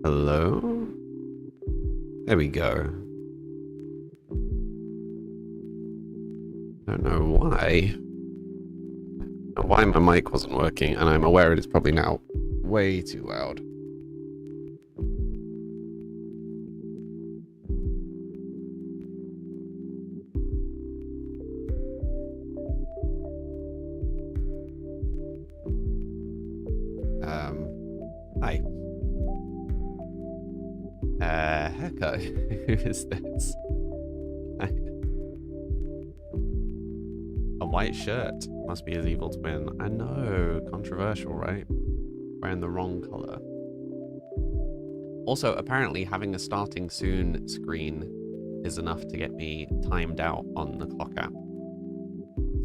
Hello? There we go. I don't know why my mic wasn't working, and I'm aware it is probably now way too loud. Hi. Haircut. Who is this? A white shirt. Must be his evil twin. I know. Controversial, right? Wearing the wrong color. Also, apparently having a starting soon screen is enough to get me timed out on the clock app.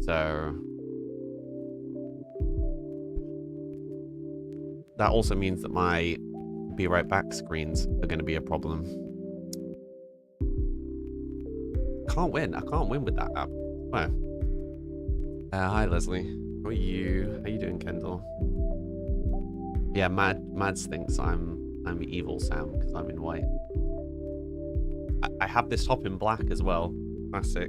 So that also means that my be right back screens are going to be a problem. Can't win. I can't win with that app. Where? Hi Leslie. How are you? How you doing, Kendall? Yeah, Mads thinks I'm evil Sam because I'm in white. I have this top in black as well. Classic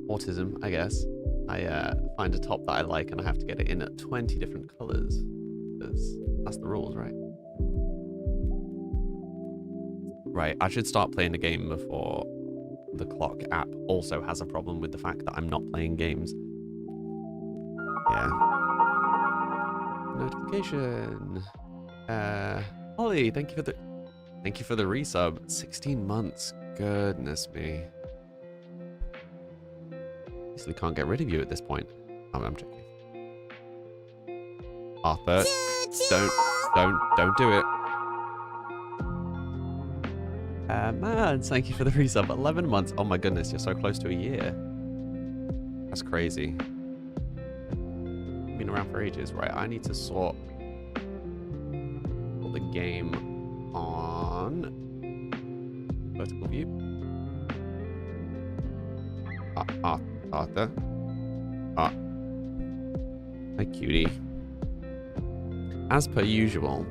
autism, I guess. I find a top that I like and I have to get it in at 20 different colors. Because that's the rules, right? Right, I should start playing the game before the clock app also has a problem with the fact that I'm not playing games. Yeah. Notification. Holly, thank you for the resub. 16 months. Goodness me. Easily can't get rid of you at this point. Oh, I'm joking. Arthur, don't do it. Man, thank you for the resub. 11 months. Oh my goodness, you're so close to a year. That's crazy. Been around for ages, right? I need to sort the game on vertical view. Arthur. Hi, cutie. As per usual,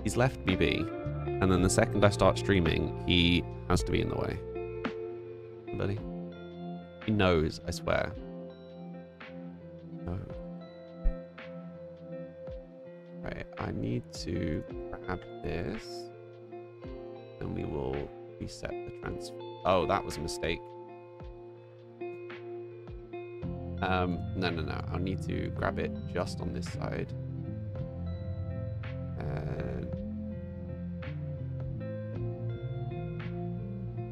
he's left me be, and then the second I start streaming, he has to be in the way. Buddy. He knows, I swear. Oh. Right, I need to grab this, and we will reset the transfer. Oh, that was a mistake. No. I'll need to grab it just on this side. And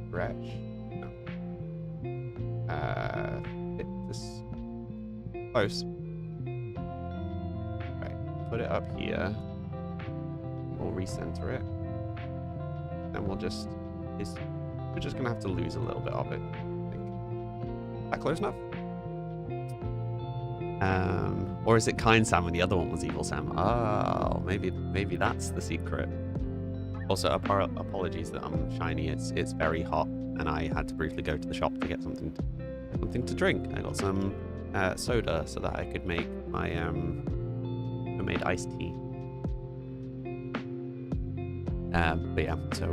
stretch. No. Hit this. Close. Right. Put it up here. We'll recenter it. And we're just gonna have to lose a little bit of it, I think. Is that close enough? Or is it Kind Sam and the other one was Evil Sam? Oh, maybe that's the secret. Also, apologies that I'm shiny. It's very hot, and I had to briefly go to the shop to get something to drink. I got some soda so that I could make my homemade iced tea. But yeah, so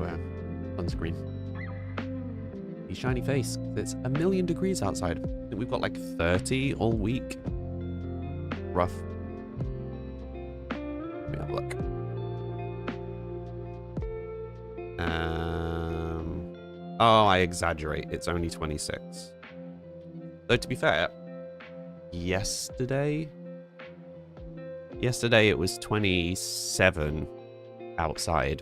sunscreen. His shiny face. It's 1,000,000 degrees outside. I think we've got like 30 all week. Rough. Let me have a look. Oh, I exaggerate. It's only 26. Though to be fair, yesterday it was 27 outside,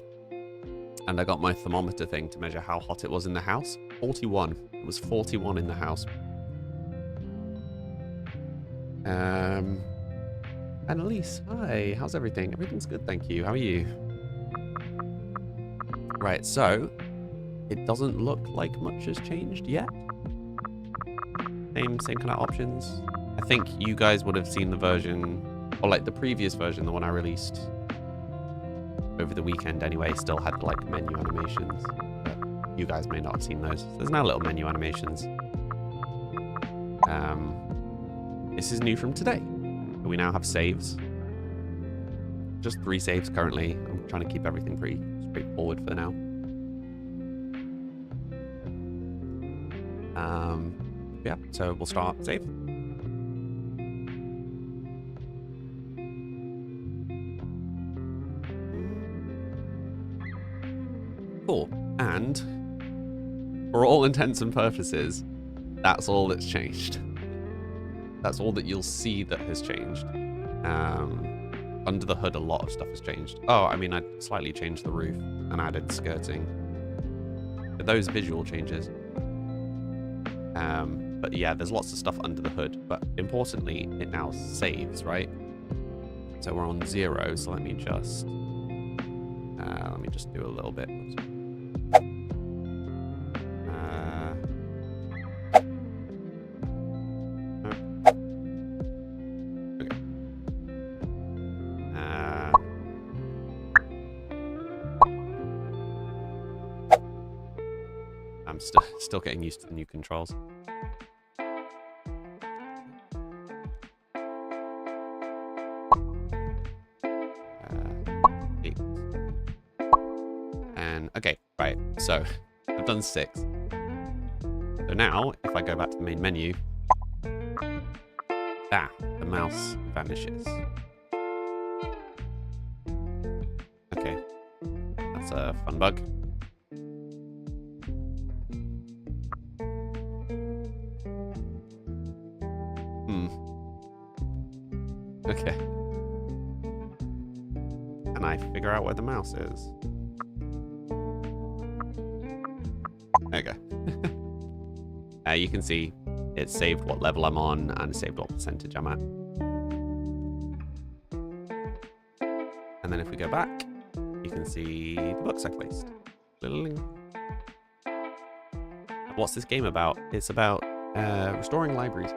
and I got my thermometer thing to measure how hot it was in the house. 41. It was 41 in the house. Annalise, hi, how's everything? Everything's good, thank you. How are you? Right, so it doesn't look like much has changed yet. Same kind of options. I think you guys would have seen the version, or like the previous version, the one I released over the weekend anyway, still had like menu animations. But you guys may not have seen those. There's now little menu animations. This is new from today. We now have saves. just 3 saves currently. I'm trying to keep everything pretty straightforward for now. Yeah, so we'll start save. Cool. And for all intents and purposes, that's all that's changed. That's all that you'll see that has changed. Under the hood, a lot of stuff has changed. Oh, I mean, I slightly changed the roof and added skirting. But those visual changes. But yeah, there's lots of stuff under the hood. But importantly, it now saves, right? So we're on 0. So let me just do a little bit. I'm still getting used to the new controls. And okay, right. So I've done 6. So now, if I go back to the main menu, the mouse vanishes. Okay, that's a fun bug. Okay. Can I figure out where the mouse is? There you go. You can see it saved what level I'm on and it saved what percentage I'm at. And then if we go back, you can see the books I placed. What's this game about? It's about restoring libraries.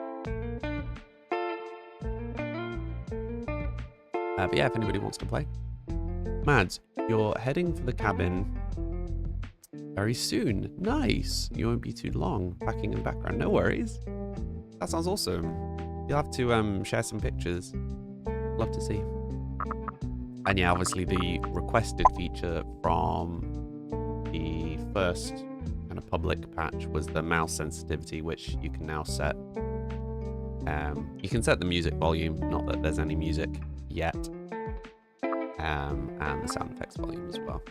But yeah, if anybody wants to play. Mads, you're heading for the cabin very soon. Nice. You won't be too long. Packing in the background. No worries. That sounds awesome. You'll have to share some pictures. Love to see. And yeah, obviously the requested feature from the first kind of public patch was the mouse sensitivity, which you can now set. You can set the music volume, not that there's any music yet, and the sound effects volume as well.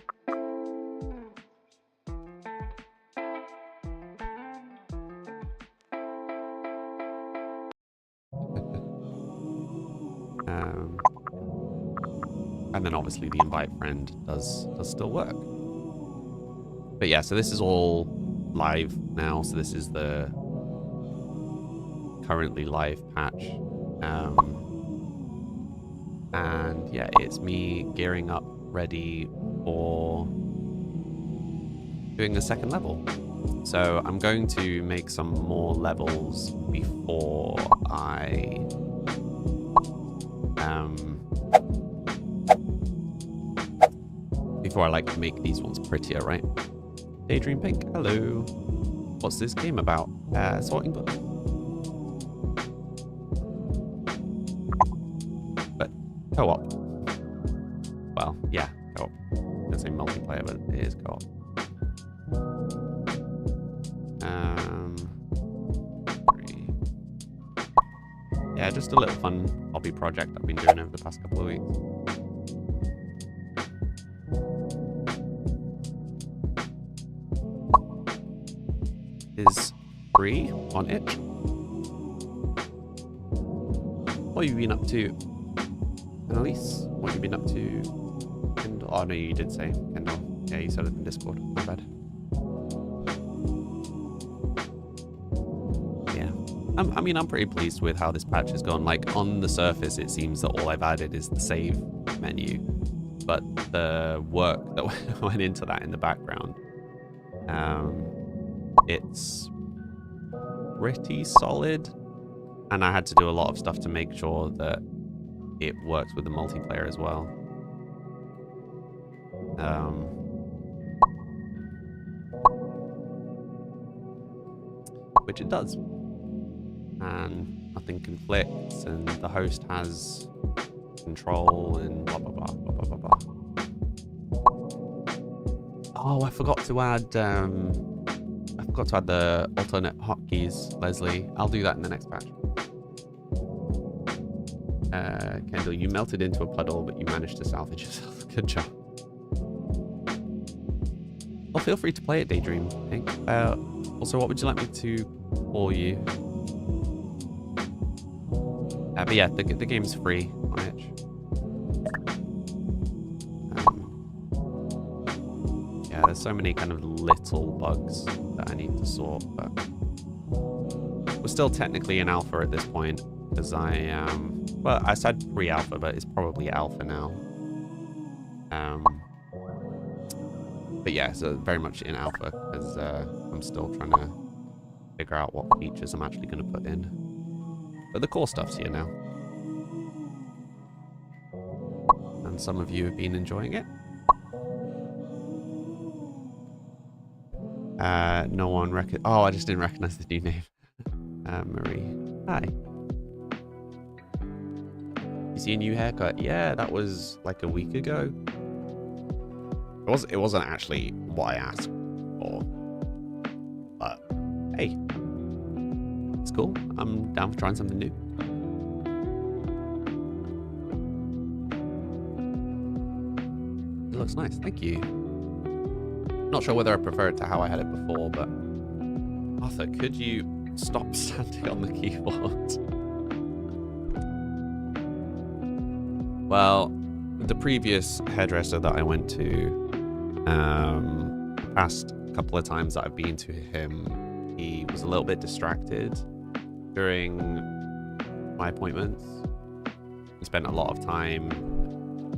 And then obviously the invite friend does still work. But yeah, so this is all live now. So this is the currently live patch. And yeah, it's me gearing up ready for doing the second level. So I'm going to make some more levels before I like make these ones prettier, right? Daydream Pink, hello. What's this game about? Sorting books. But co-op. Well, yeah, co-op. I was gonna say multiplayer, but it is co-op. Yeah, just a little fun hobby project I've been doing over the past couple of weeks. Is free on itch. What have you been up to, Annalise? What have you been up to? Kendall? Oh no, you did say Kendall. Yeah, you said it in Discord. My bad. Yeah, I mean, I'm pretty pleased with how this patch has gone. Like on the surface, it seems that all I've added is the save menu, but the work that went into that in the background. It's pretty solid, and I had to do a lot of stuff to make sure that it works with the multiplayer as well. Which it does, and nothing conflicts, and the host has control and blah blah blah blah blah blah blah. Oh, I forgot to add the alternate hotkeys, Leslie. I'll do that in the next patch. Kendall, you melted into a puddle, but you managed to salvage yourself. Good job. Well, feel free to play it, Daydream. Also, what would you like me to call you? But yeah, the game's free on Itch. Yeah, there's so many kind of little bugs that I need to sort, but we're still technically in alpha at this point, because I am, well, I said pre-alpha, but it's probably alpha now. But yeah, so very much in alpha, because I'm still trying to figure out what features I'm actually going to put in. But the core stuff's here now. And some of you have been enjoying it. No one oh, I just didn't recognize the new name. Marie. Hi. You see a new haircut? Yeah, that was like a week ago. It wasn't actually what I asked for. But hey. It's cool. I'm down for trying something new. It looks nice. Thank you. Not sure whether I prefer it to how I had it before, but Arthur, could you stop standing on the keyboard? Well, the previous hairdresser that I went to, past couple of times that I've been to him, he was a little bit distracted during my appointments. He spent a lot of time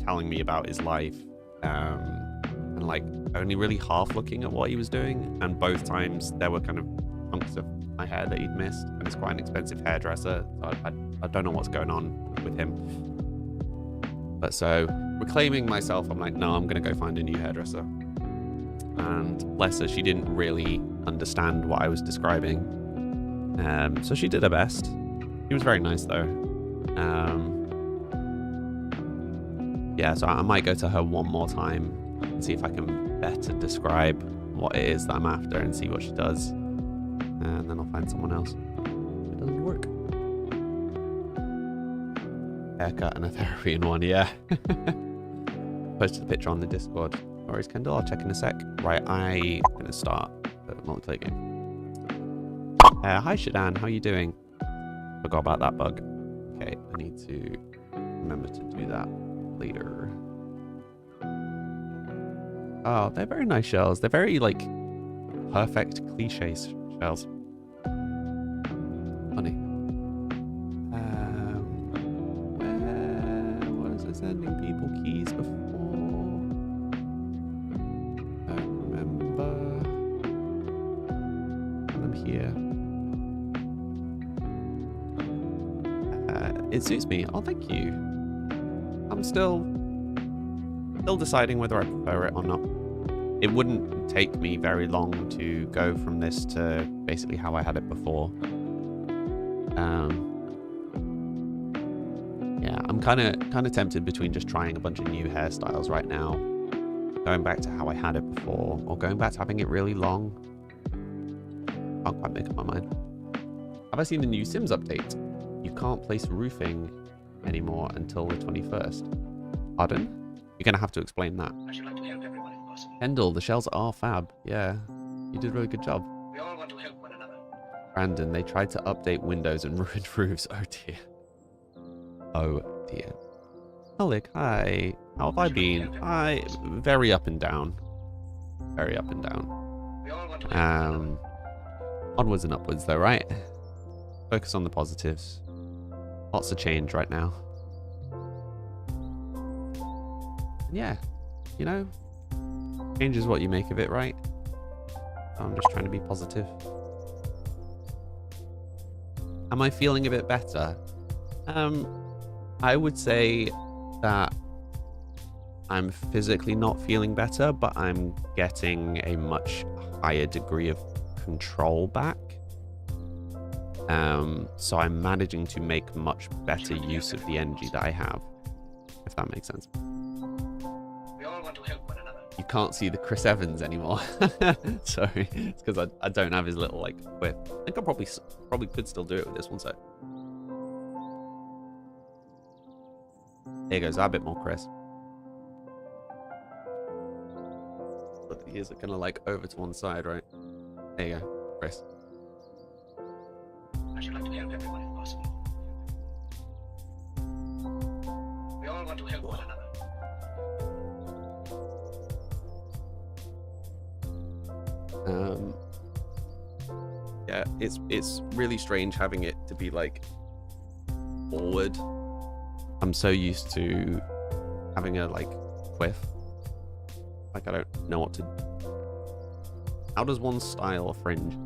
telling me about his life, and like only really half looking at what he was doing. And both times there were kind of chunks of my hair that he'd missed, and it's quite an expensive hairdresser. So I don't know what's going on with him. But so reclaiming myself, I'm like, no, I'm gonna go find a new hairdresser. And bless her, she didn't really understand what I was describing. So she did her best. She was very nice though. Yeah, so I might go to her one more time and see if I can better describe what it is that I'm after and see what she does. And then I'll find someone else. It doesn't work. Haircut and a therapy in one, yeah. Posted the picture on the Discord. No worries, Kendall, I'll check in a sec. Right, I'm gonna start the multiplayer game. Hi Shadan, how you doing? Forgot about that bug. Okay, I need to remember to do that later. Oh, they're very nice shells. They're very, like, perfect cliche shells. Funny. Where was I sending people keys before? I don't remember. I'm here. It suits me. Oh, thank you. I'm still deciding whether I prefer it or not. It wouldn't take me very long to go from this to basically how I had it before. Yeah, I'm kind of tempted between just trying a bunch of new hairstyles right now, going back to how I had it before, or going back to having it really long. Can't quite make up my mind. Have I seen the new Sims update? You can't place roofing anymore until the 21st. Pardon? You're going to have to explain that. I should like to help everyone if possible. Kendall, the shells are fab. Yeah, you did a really good job. We all want to help one another. Brandon, they tried to update Windows and ruined roofs. Oh dear. Oh dear. Alec, hi. How have I been? Very up and down. Very up and down. We all want to help one another. Onwards and upwards though, right? Focus on the positives. Lots of change right now. Yeah, you know, change is what you make of it, right? So I'm just trying to be positive. Am I feeling a bit better? I would say that I'm physically not feeling better, but I'm getting a much higher degree of control back. So I'm managing to make much better use of the energy that I have. if that makes sense. We all want to help one another. You can't see the Chris Evans anymore. Sorry, it's because I don't have his little like whip. I think I probably could still do it with this one. So there goes a bit more, Chris. But the ears are kind of like over to one side, right? There you go, Chris. I should like to help everyone if possible. We all want to help one another. Yeah, it's really strange having it to be like forward. I'm so used to having a like quiff. Like I don't know what to. How does one style a fringe?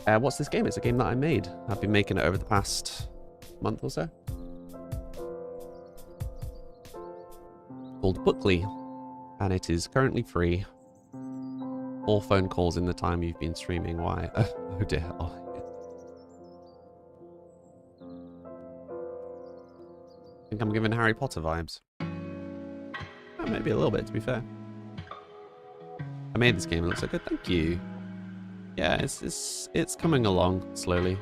What's this game? It's a game that I made. I've been making it over the past month or so. Called Bookly, and it is currently free. All phone calls in the time you've been streaming. Why? Oh dear. Oh. I think I'm giving Harry Potter vibes. Oh, maybe a little bit, to be fair. I made this game. It looks so good. Thank you. Yeah, it's coming along slowly.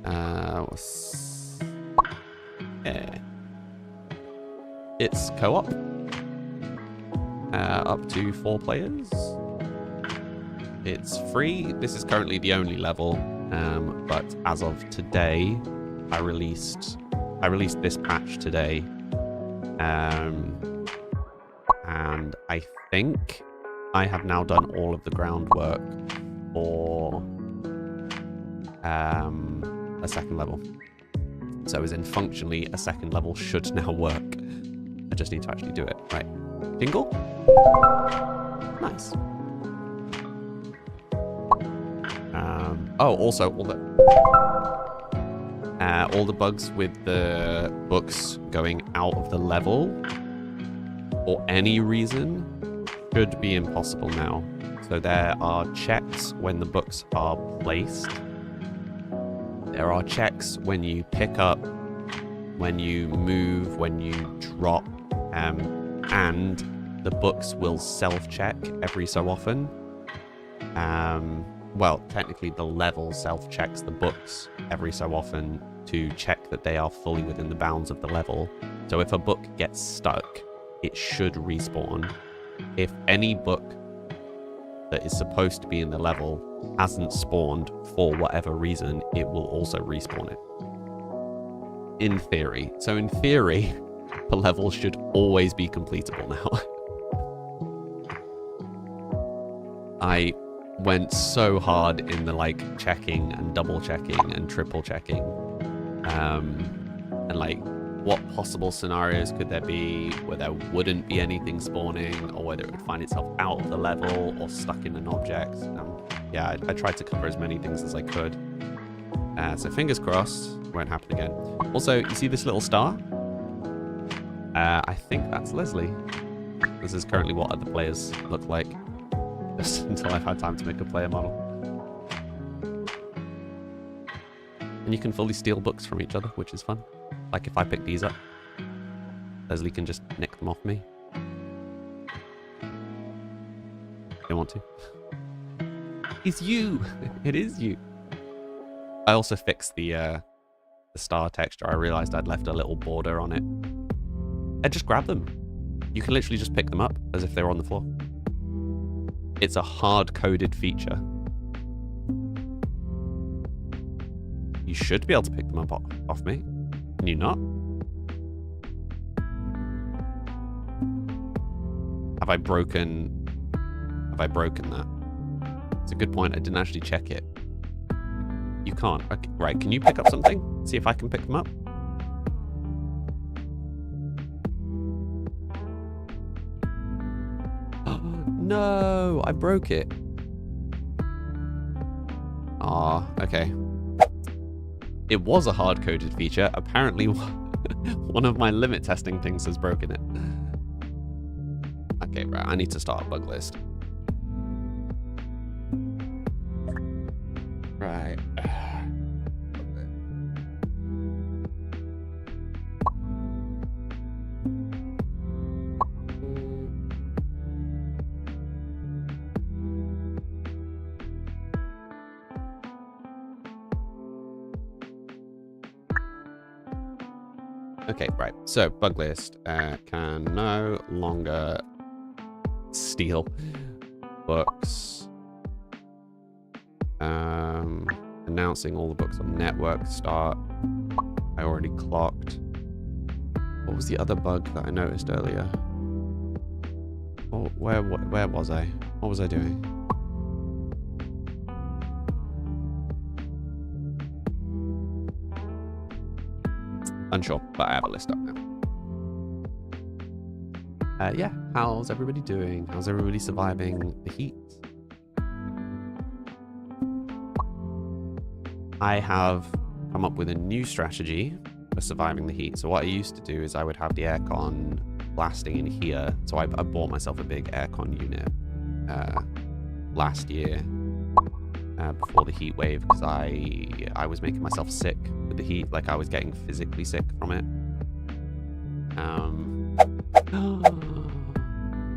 Yeah. It's co-op. Up to 4 players. It's free. This is currently the only level, but as of today, I released this patch today, and I think I have now done all of the groundwork for a second level. So as in functionally a second level should now work. I just need to actually do it. Right. Jingle. Nice. Oh, also all the bugs with the books going out of the level for any reason should be impossible now. So there are checks when the books are placed. There are checks when you pick up, when you move, when you drop, and the books will self-check every so often. Well, technically the level self-checks the books every so often to check that they are fully within the bounds of the level. So if a book gets stuck, it should respawn. If any book that is supposed to be in the level hasn't spawned for whatever reason, it will also respawn it. In theory. So in theory, the level should always be completable now. I went so hard in the like checking and double checking and triple checking. And like what possible scenarios could there be where there wouldn't be anything spawning, or whether it would find itself out of the level or stuck in an object. Yeah, I tried to cover as many things as I could. So fingers crossed, won't happen again. Also, you see this little star? I think that's Leslie. This is currently what other players look like. Just until I've had time to make a player model. And you can fully steal books from each other, which is fun. Like if I pick these up, Leslie can just nick them off me. Don't want to. It's you! It is you! I also fixed the star texture. I realized I'd left a little border on it. And just grab them. You can literally just pick them up as if they were on the floor. It's a hard-coded feature. You should be able to pick them up off me. Can you not? Have I broken that? It's a good point. I didn't actually check it. You can't. Okay, right, can you pick up something? See if I can pick them up. No, I broke it. Ah, okay. It was a hard-coded feature. Apparently, one of my limit testing things has broken it. Okay, right. I need to start a bug list. Right. Okay, right. So, bug list can no longer steal books. Announcing all the books on network start. I already clocked. What was the other bug that I noticed earlier? Oh, where was I? What was I doing? Unsure, but I have a list up now. Yeah, how's everybody doing? How's everybody surviving the heat? I have come up with a new strategy for surviving the heat. So what I used to do is I would have the aircon blasting in here. So I bought myself a big aircon unit last year before the heat wave because I was making myself sick with the heat. Like I was getting physically sick from it.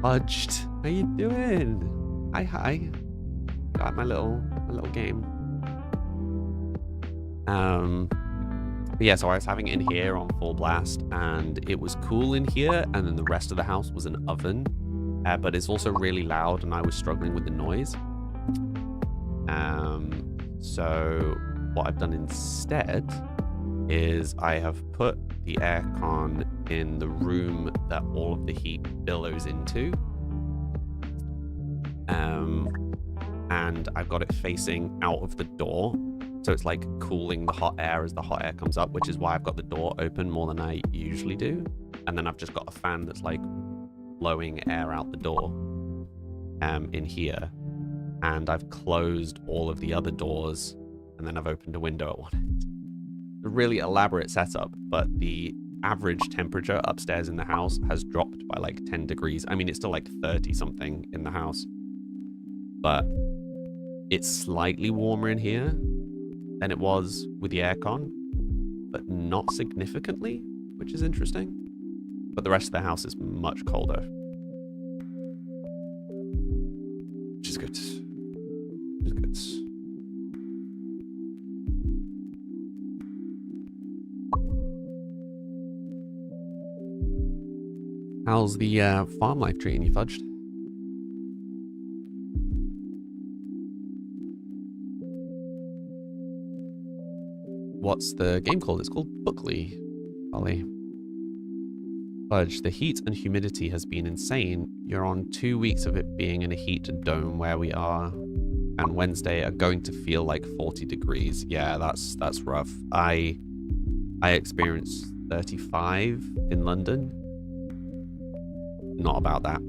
Fudged, how you doing? Hi. Got my little game. But yeah, so I was having it in here on full blast, and it was cool in here, and then the rest of the house was an oven. But it's also really loud, and I was struggling with the noise. So what I've done instead is I have put the aircon in the room that all of the heat billows into. And I've got it facing out of the door. So it's like cooling the hot air as the hot air comes up, which is why I've got the door open more than I usually do. And then I've just got a fan that's like blowing air out the door in here. And I've closed all of the other doors, and then I've opened a window at one end. A really elaborate setup, but the average temperature upstairs in the house has dropped by like 10 degrees. I mean, it's still like 30 something in the house, but it's slightly warmer in here than it was with the aircon, but not significantly, which is interesting. But the rest of the house is much colder, which is good. Which is good. How's the farm life treating you, Fudged? What's the game called? It's called Bookly, Ollie. Fudge, the heat and humidity has been insane. You're on 2 weeks of it being in a heat dome where we are, and Wednesday are going to feel like 40 degrees. Yeah, that's rough. I experienced 35 in London. Not about that.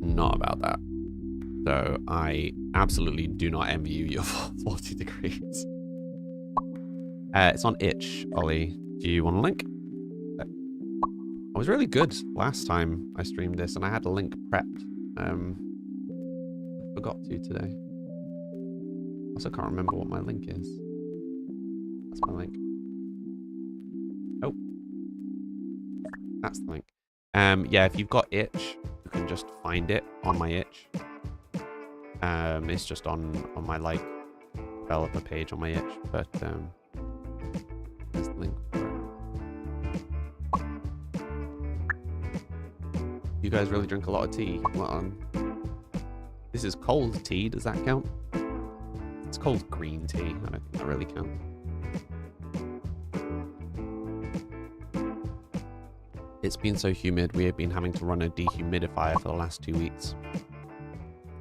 Not about that. So I absolutely do not envy you your 40 degrees. It's on Itch, Ollie. Do you want a link? I was really good last time I streamed this, and I had a link prepped. I forgot to today. Also can't remember what my link is. That's my link. Oh. That's the link. Yeah, if you've got Itch, you can just find it on my Itch. It's just on my like developer page on my Itch, but there's the link for it. You guys really drink a lot of tea. This is cold tea. Does that count? It's cold green tea. I don't think that really counts. It's been so humid, we have been having to run a dehumidifier for the last 2 weeks.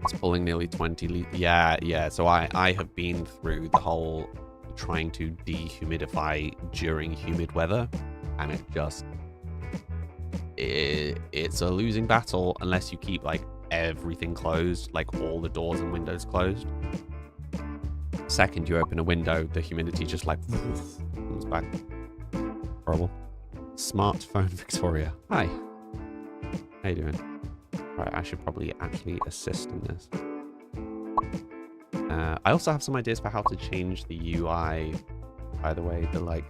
It's pulling nearly 20 liters. Yeah. So I have been through the whole trying to dehumidify during humid weather, and it's a losing battle unless you keep like everything closed, like all the doors and windows closed. Second you open a window, the humidity just like comes back. Horrible. Smartphone Victoria. Hi. How you doing? Right, I should probably actually assist in this. I also have some ideas for how to change the UI. By the way, the like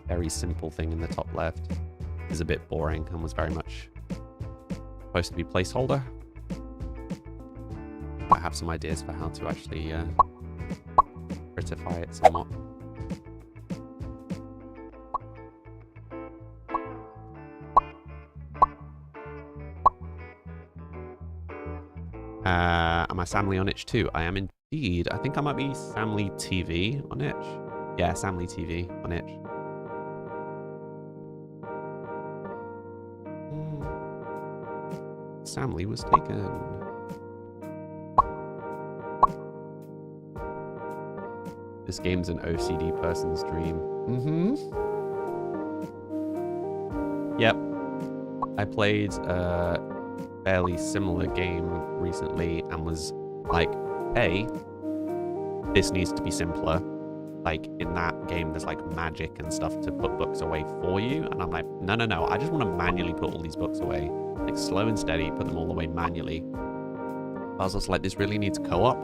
very simple thing in the top left is a bit boring and was very much supposed to be placeholder. I have some ideas for how to actually prettify it somewhat. Am I Samly on itch too? I am indeed. I think I might be Samly TV on itch. Yeah, Samly TV on itch. Samly was taken. This game's an OCD person's dream. Yep. I played a fairly similar game recently and was like, hey, this needs to be simpler. Like, in that game, there's like magic and stuff to put books away for you. And I'm like, no, I just want to manually put all these books away. Like, slow and steady, put them all away manually. But I was also like, this really needs co-op.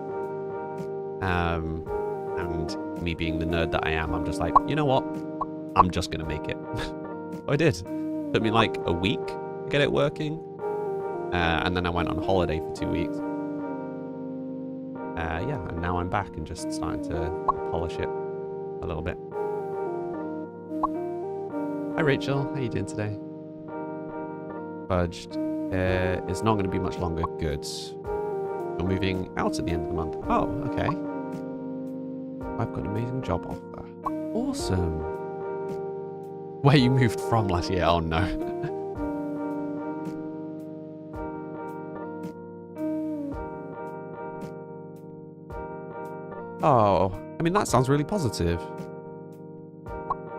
And me being the nerd that I am, I'm just like, you know what? I'm just going to make it. I did. Took me like a week to get it working. And then I went on holiday for 2 weeks. Yeah, and now I'm back and just starting to polish it a little bit. Hi Rachel, how you doing today? Fudged. It's not going to be much longer. Good. You're moving out at the end of the month. Oh, okay. I've got an amazing job offer. Awesome. Where you moved from last year? Oh no. Oh, I mean, that sounds really positive.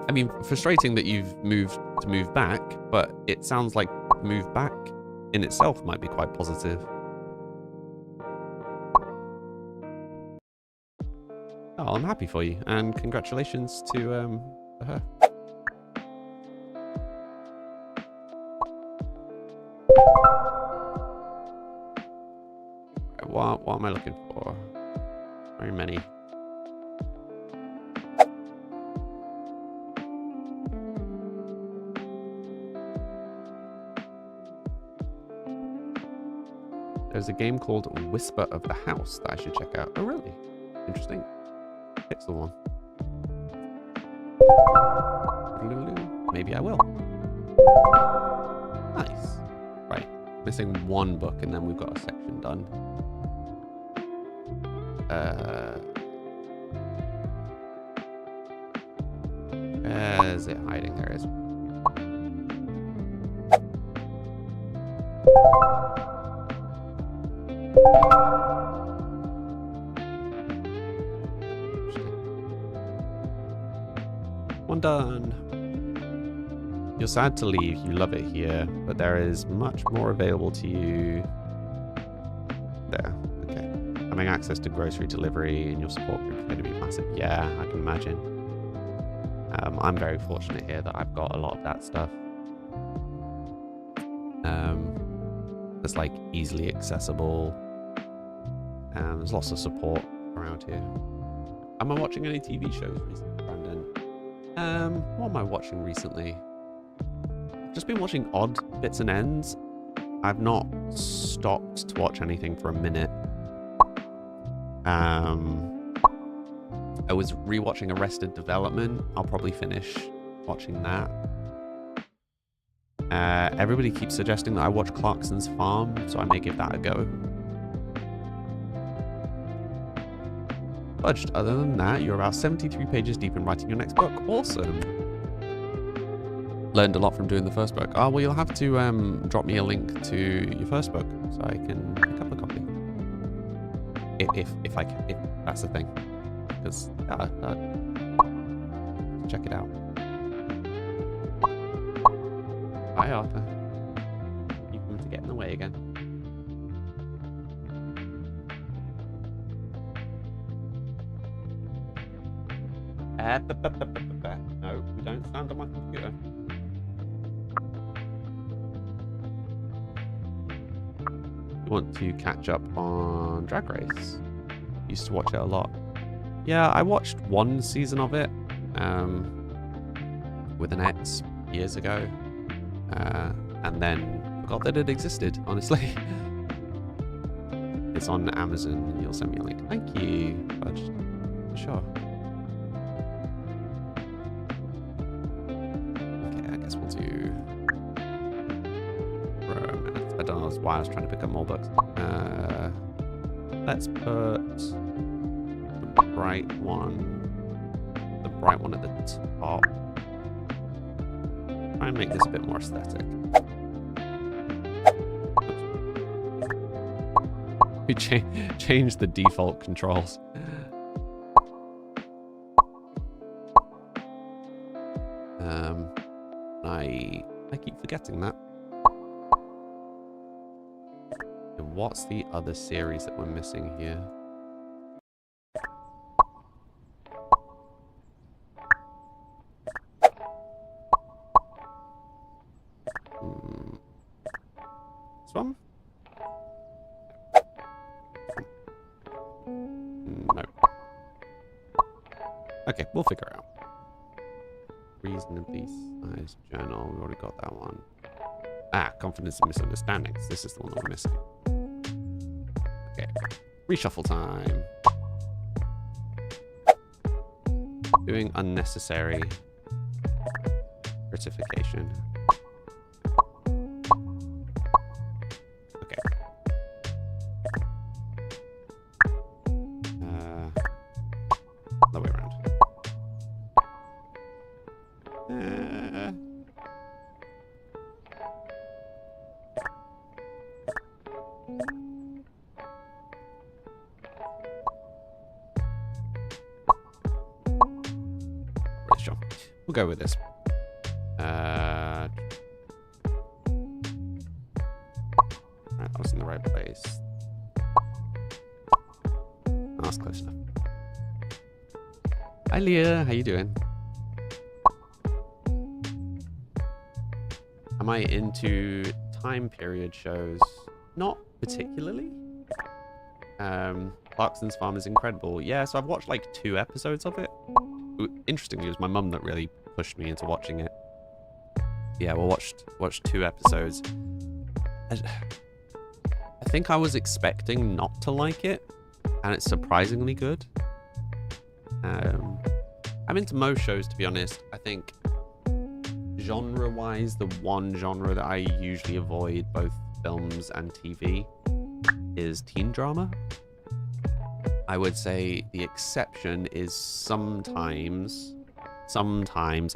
I mean, frustrating that you've moved to move back, but it sounds like move back in itself might be quite positive. Oh, I'm happy for you, and congratulations to her. What am I looking for? Very many. There's a game called Whisper of the House that I should check out. Oh, really? Interesting. Pixel one. Maybe I will. Nice. Right. Missing one book and then we've got a section done. Where is it hiding? There it is. One done. You're sad to leave. You love it here, but there is much more available to you. There. Okay. Having access to grocery delivery and your support group is going to be massive. Yeah, I can imagine. I'm very fortunate here that I've got a lot of that stuff. It's like easily accessible. There's lots of support around here. Am I watching any TV shows recently, Brandon? What am I watching recently? I've just been watching odd bits and ends. I've not stopped to watch anything for a minute. I was rewatching Arrested Development. I'll probably finish watching that. Everybody keeps suggesting that I watch Clarkson's Farm, so I may give that a go. Fudged. Other than that, you're about 73 pages deep in writing your next book. Awesome. Learned a lot from doing the first book. Oh, well, you'll have to drop me a link to your first book so I can pick up a copy. If that's the thing. Because, check it out. Hi, Arthur. You come to get in the way again. No, we don't stand on my computer. You want to catch up on Drag Race? Used to watch it a lot. Yeah, I watched one season of it with an ex years ago, and then forgot that it existed, honestly. It's on Amazon. You'll send me a link. Thank you. Sure. Okay, I guess we'll do romance. I don't know why I was trying to pick up more books. let's put the bright one at the top. Try and make this a bit more aesthetic. We change the default controls. I keep forgetting that. And what's the other series that we're missing here? This one? No. Okay, we'll figure it out. Reasonably sized journal. We already got that one. Ah, confidence and misunderstandings. This is the one that we're missing. Okay. Reshuffle time. Doing unnecessary certification. Okay. Other way around. Sure. We'll go with this. Right, that was in the right place. Oh, that's close enough. Hi, Leah. How you doing? Am I into time period shows? Not particularly. Clarkson's Farm is incredible. Yeah, so I've watched like 2 episodes of it. Interestingly, it was my mum that really pushed me into watching it. Yeah, we watched 2 episodes. I think I was expecting not to like it, and it's surprisingly good. I'm into most shows, to be honest. I think genre-wise, the one genre that I usually avoid, both films and TV, is teen drama. I would say the exception is sometimes,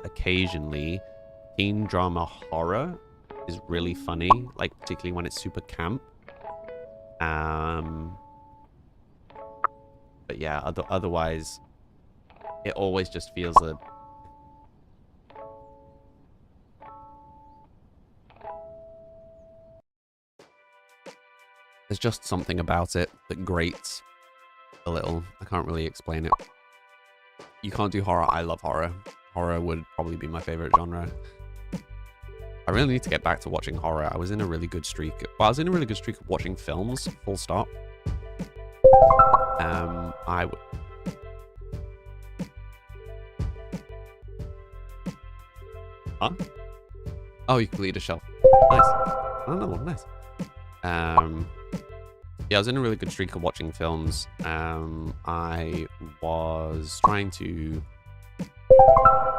occasionally, teen drama horror is really funny, like particularly when it's super camp. But yeah, otherwise, it always just feels a... There's just something about it that grates a little. I can't really explain it. You can't do horror. I love horror. Horror would probably be my favorite genre. I really need to get back to watching horror. I was in a really good streak. Well, I was in a really good streak of watching films, full stop. I would... Huh? Oh, you completed a shelf. Nice. Another one, nice. Yeah, I was in a really good streak of watching films. I was trying to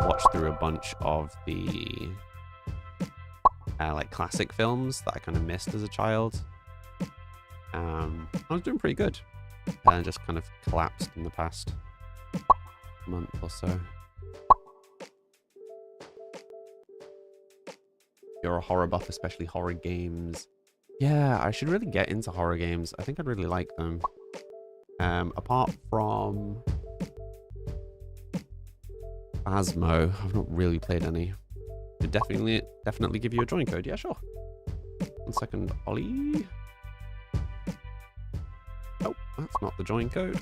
watch through a bunch of the like classic films that I kind of missed as a child. I was doing pretty good, and just kind of collapsed in the past month or so. You're a horror buff, especially horror games. Yeah, I should really get into horror games. I think I'd really like them. Apart from Phasmo, I've not really played any. Could definitely give you a join code. Yeah, sure. 1 second, Ollie. Oh, that's not the join code.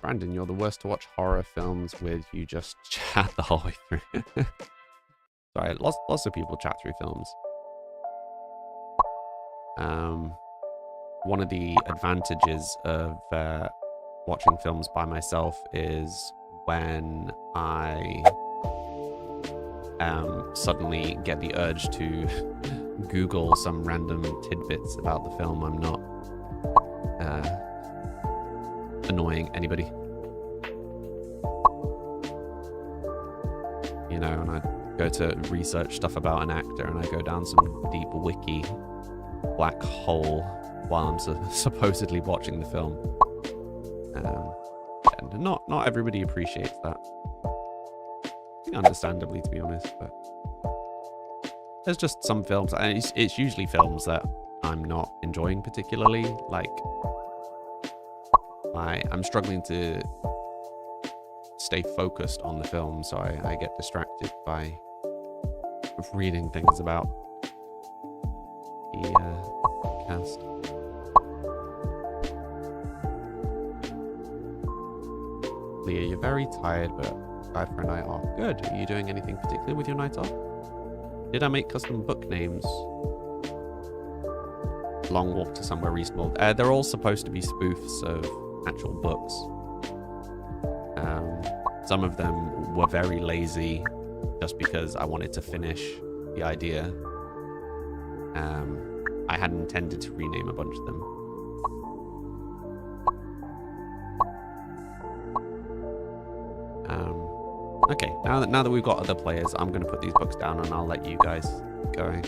Brandon, you're the worst to watch horror films with. You just chat the whole way through. Sorry, lots of people chat through films. One of the advantages of watching films by myself is when I suddenly get the urge to Google some random tidbits about the film. I'm not annoying anybody. you know, and I go to research stuff about an actor, and I go down some deep wiki black hole while I'm supposedly watching the film. And not everybody appreciates that. I think understandably, to be honest, but there's just some films, and it's usually films that I'm not enjoying particularly. Like, I'm struggling to stay focused on the film, so I get distracted by reading things about the cast. Leah, you're very tired, but glad for a night off. Good. Are you doing anything particular with your night off? Did I make custom book names? Long Walk to Somewhere Reasonable. They're all supposed to be spoofs of actual books. Some of them were very lazy just because I wanted to finish the idea. I hadn't intended to rename a bunch of them. Okay, now that we've got other players, I'm going to put these books down and I'll let you guys go.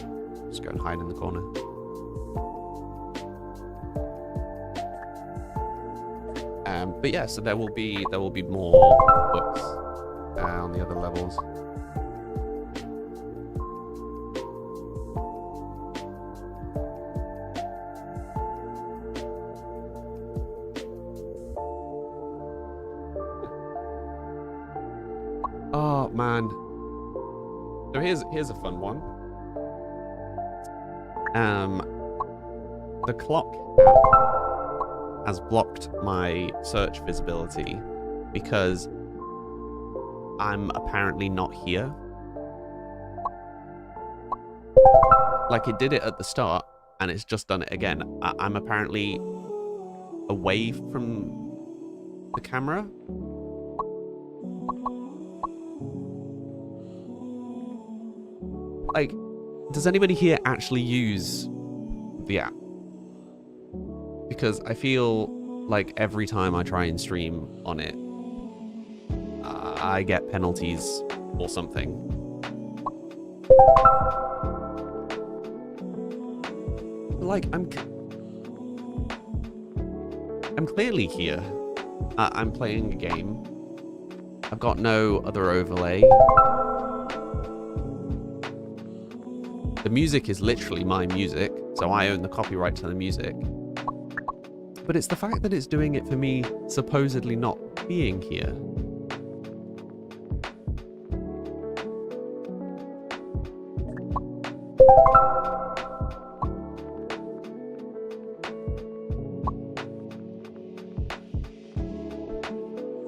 Just go and hide in the corner. But yeah, so there will be more books on the other levels. Oh man. So here's a fun one. The clock app has blocked my search visibility because I'm apparently not here. Like, it did it at the start and it's just done it again. I'm apparently away from the camera. Like, does anybody here actually use the app? Because I feel like every time I try and stream on it, I get penalties or something. Like, I'm clearly here. I'm playing a game. I've got no other overlay. The music is literally my music, so I own the copyright to the music. But it's the fact that it's doing it for me supposedly not being here.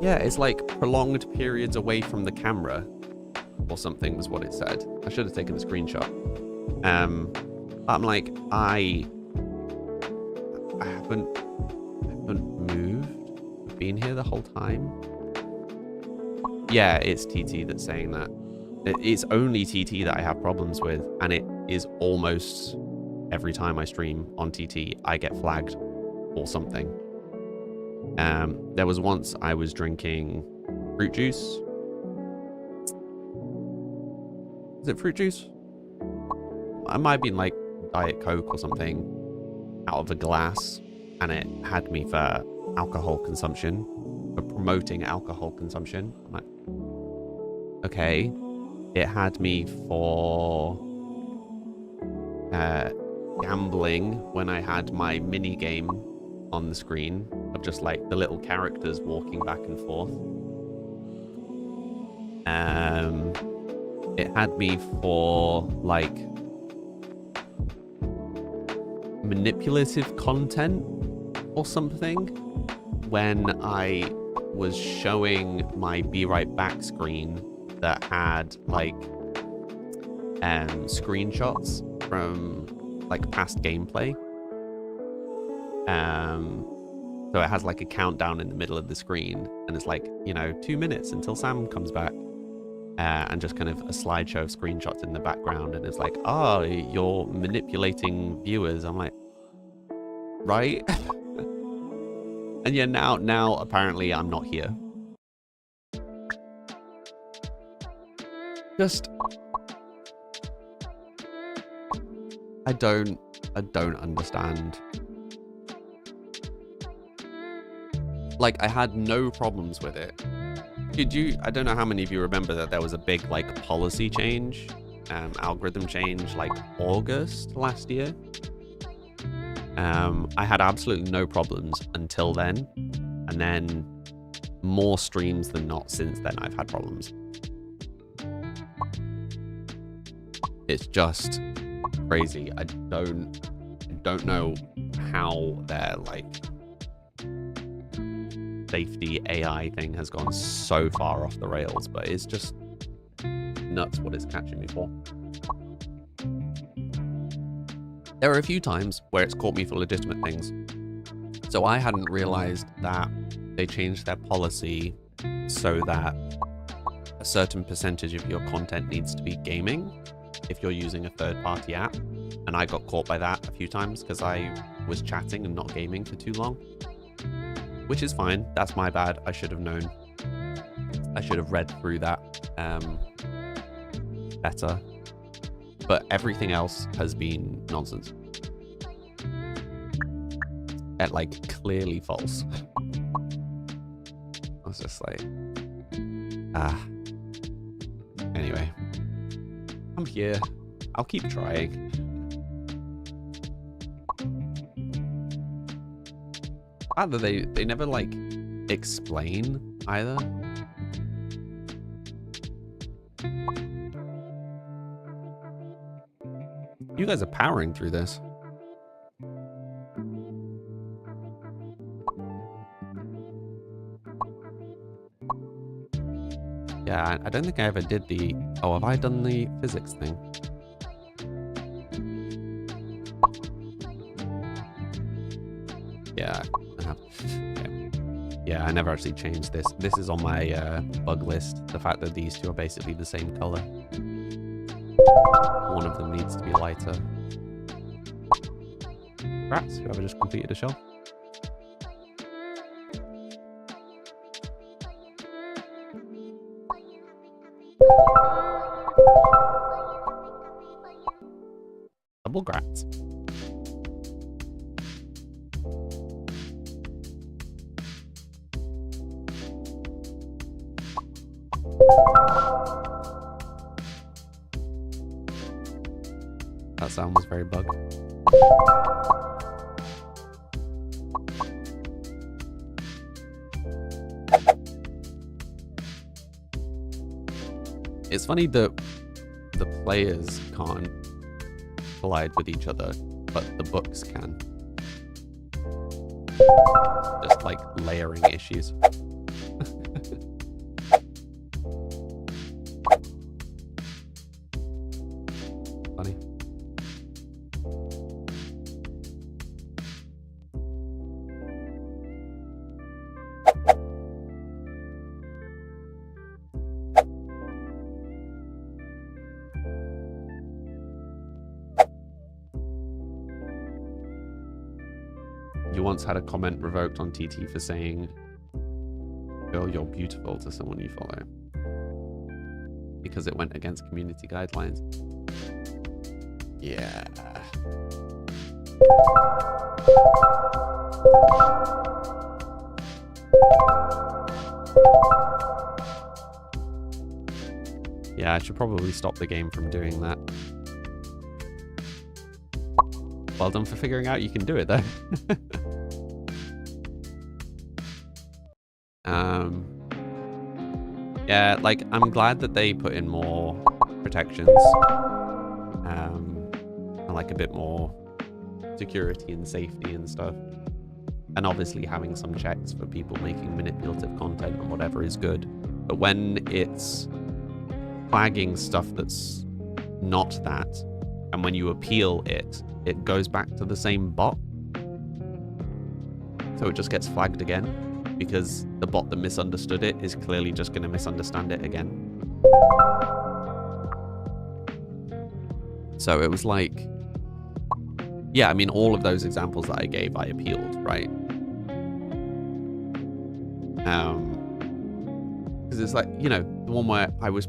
Yeah, it's like prolonged periods away from the camera or something was what it said. I should have taken a screenshot. I'm like, I haven't moved. I've been here the whole time. Yeah, it's TT that's saying that. It's only TT that I have problems with, and it is almost every time I stream on TT, I get flagged or something. There was once I was drinking fruit juice. Is it fruit juice? I might have been like Diet Coke or something out of a glass, and it had me for alcohol consumption, for promoting alcohol consumption. I'm like, okay. It had me for gambling when I had my mini game on the screen of just like the little characters walking back and forth. It had me for like manipulative content or something when I was showing my Be Right Back screen that had like screenshots from like past gameplay. So it has like a countdown in the middle of the screen, and it's like, you know, 2 minutes until Sam comes back, and just kind of a slideshow of screenshots in the background, and it's like, oh, you're manipulating viewers. I'm like, right? And yeah, now apparently I'm not here. Just, I don't understand. Like, I had no problems with it. I don't know how many of you remember that there was a big, like, policy change, algorithm change, like, August last year. I had absolutely no problems until then. And then more streams than not since then, I've had problems. It's just crazy. I don't know how their, like, safety AI thing has gone so far off the rails, but it's just nuts what it's catching me for. There are a few times where it's caught me for legitimate things. So I hadn't realized that they changed their policy so that a certain percentage of your content needs to be gaming if you're using a third-party app. And I got caught by that a few times because I was chatting and not gaming for too long. Which is fine. That's my bad. I should have known. I should have read through that better. But everything else has been nonsense. And, like, clearly false. I was just like, Anyway. I'm here. I'll keep trying. Either they never, like, explain either. You guys are powering through this. Yeah, I don't think I ever did the... Oh, have I done the physics thing? Yeah, I have. Okay. Yeah, I never actually changed this. This is on my bug list. The fact that these two are basically the same color. One of them needs to be lighter. Congrats, whoever just completed a shelf. Double grats. That sound was very bugged. It's funny that the players can't collide with each other, but the books can. Just like layering issues. Funny. You once had a comment revoked on TT for saying, "Girl, you're beautiful" to someone you follow, because it went against community guidelines. Yeah. Yeah, I should probably stop the game from doing that. Well done for figuring out you can do it, though. Yeah, like, I'm glad that they put in more protections. And, like, a bit more security and safety and stuff. And obviously having some checks for people making manipulative content and whatever is good. But when it's flagging stuff that's not that, and when you appeal it, it goes back to the same bot. So it just gets flagged again, because the bot that misunderstood it is clearly just going to misunderstand it again. So it was like, yeah, I mean, all of those examples that I gave, I appealed, right? Because it's like, you know, the one where I was,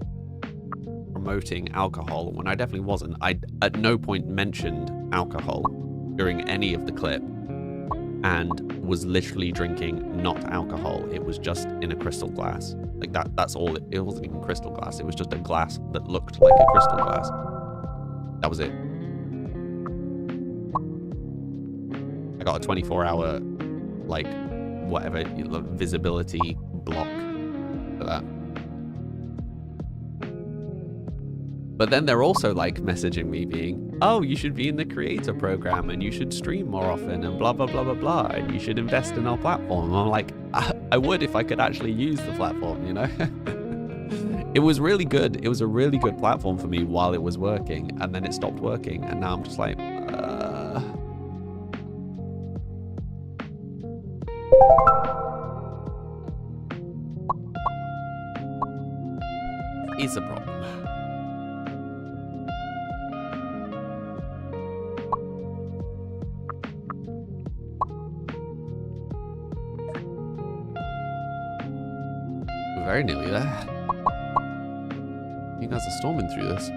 from promoting alcohol when I definitely wasn't. I at no point mentioned alcohol during any of the clip and was literally drinking not alcohol. It was just in a crystal glass. Like that's all. It wasn't even crystal glass. It was just a glass that looked like a crystal glass. That was it. I got a 24-hour, like, whatever, visibility block for that. But then they're also like messaging me being, oh, you should be in the creator program and you should stream more often and blah, blah, blah, blah, blah. And you should invest in our platform. And I'm like, I would if I could actually use the platform, you know? It was really good. It was a really good platform for me while it was working. And then it stopped working. And now I'm just like, It's a problem. We're very nearly there. You guys are storming through this.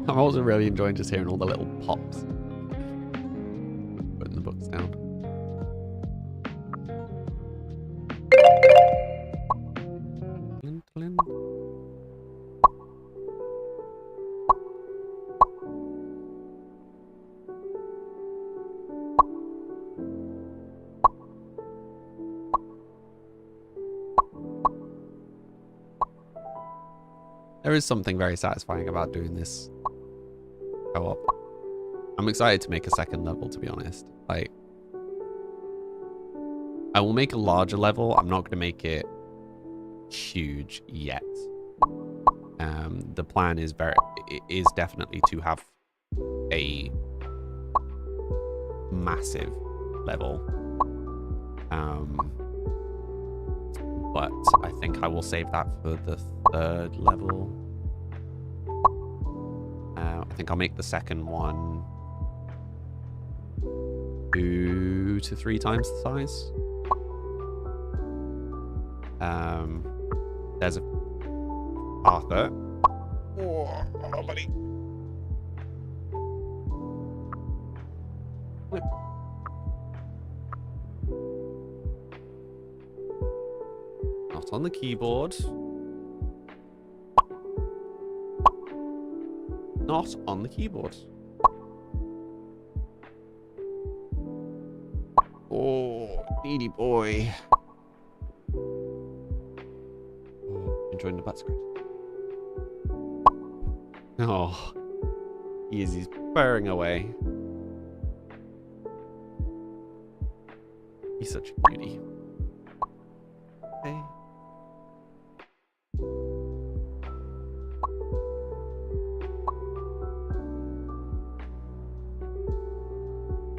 I'm also really enjoying just hearing all the little pops. Putting the books down. There is something very satisfying about doing this co-op. I'm excited to make a second level, to be honest. Like, I will make a larger level. I'm not going to make it huge yet. The plan is definitely to have a massive level. But I think I will save that for the third level. I think I'll make the second one 2 to 3 times the size. There's a Arthur. Oh, buddy. Not on the keyboard. Not on the keyboard. Oh, needy boy. Oh, enjoying the butt scratch. Oh, he's purring away. He's such a cutie. Hey.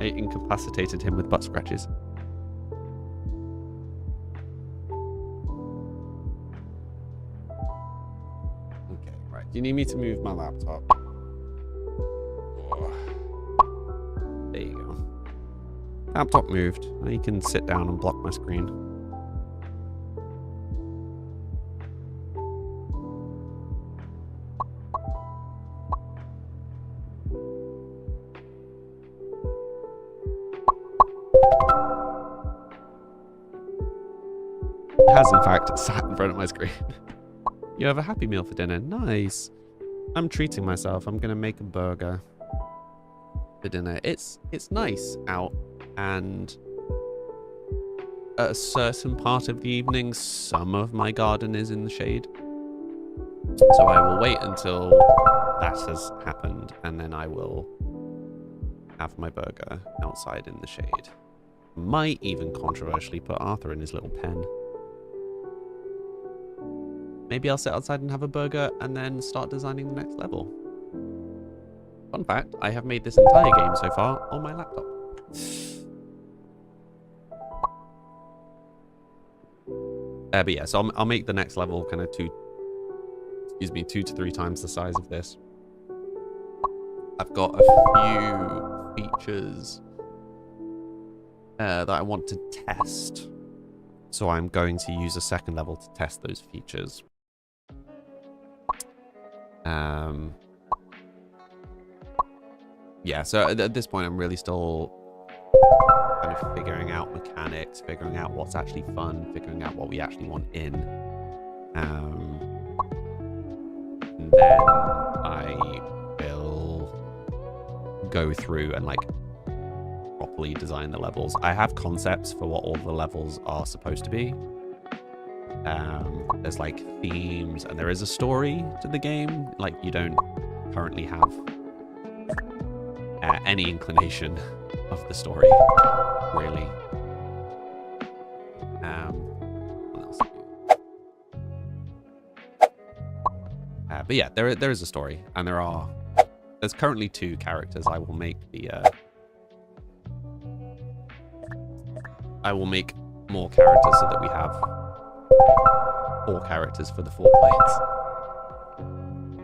I incapacitated him with butt scratches. Okay, right. Do you need me to move my laptop? Oh. There you go. Laptop moved. Now you can sit down and block my screen. Has in fact sat in front of my screen. You have a Happy Meal for dinner. Nice. I'm treating myself. I'm gonna make a burger for dinner. It's nice out, and at a certain part of the evening, some of my garden is in the shade. So I will wait until that has happened, and then I will have my burger outside in the shade. Might even controversially put Arthur in his little pen. Maybe I'll sit outside and have a burger and then start designing the next level. Fun fact, I have made this entire game so far on my laptop. But yeah, so I'll make the next level kind of 2 to 3 times the size of this. I've got a few features that I want to test. So I'm going to use a second level to test those features. Yeah, so at this point I'm really still kind of figuring out mechanics, figuring out what's actually fun, figuring out what we actually want in. And then I will go through and like properly design the levels. I have concepts for what all the levels are supposed to be. There's like themes and there is a story to the game. Like you don't currently have any inclination of the story, really. What else? But yeah, there is a story, and there's currently 2 characters. I will make more characters so that we have 4 characters for the 4 planes.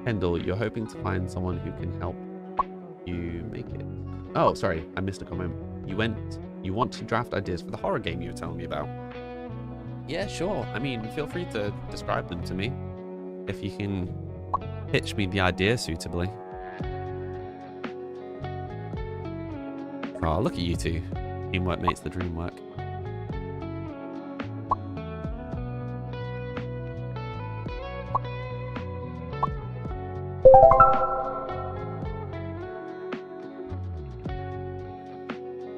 Kendall, you're hoping to find someone who can help you make it. Oh, sorry, I missed a comment. You want to draft ideas for the horror game you were telling me about? Yeah, sure. I mean, feel free to describe them to me if you can pitch me the idea suitably. Oh, look at you two. Teamwork makes the dream work.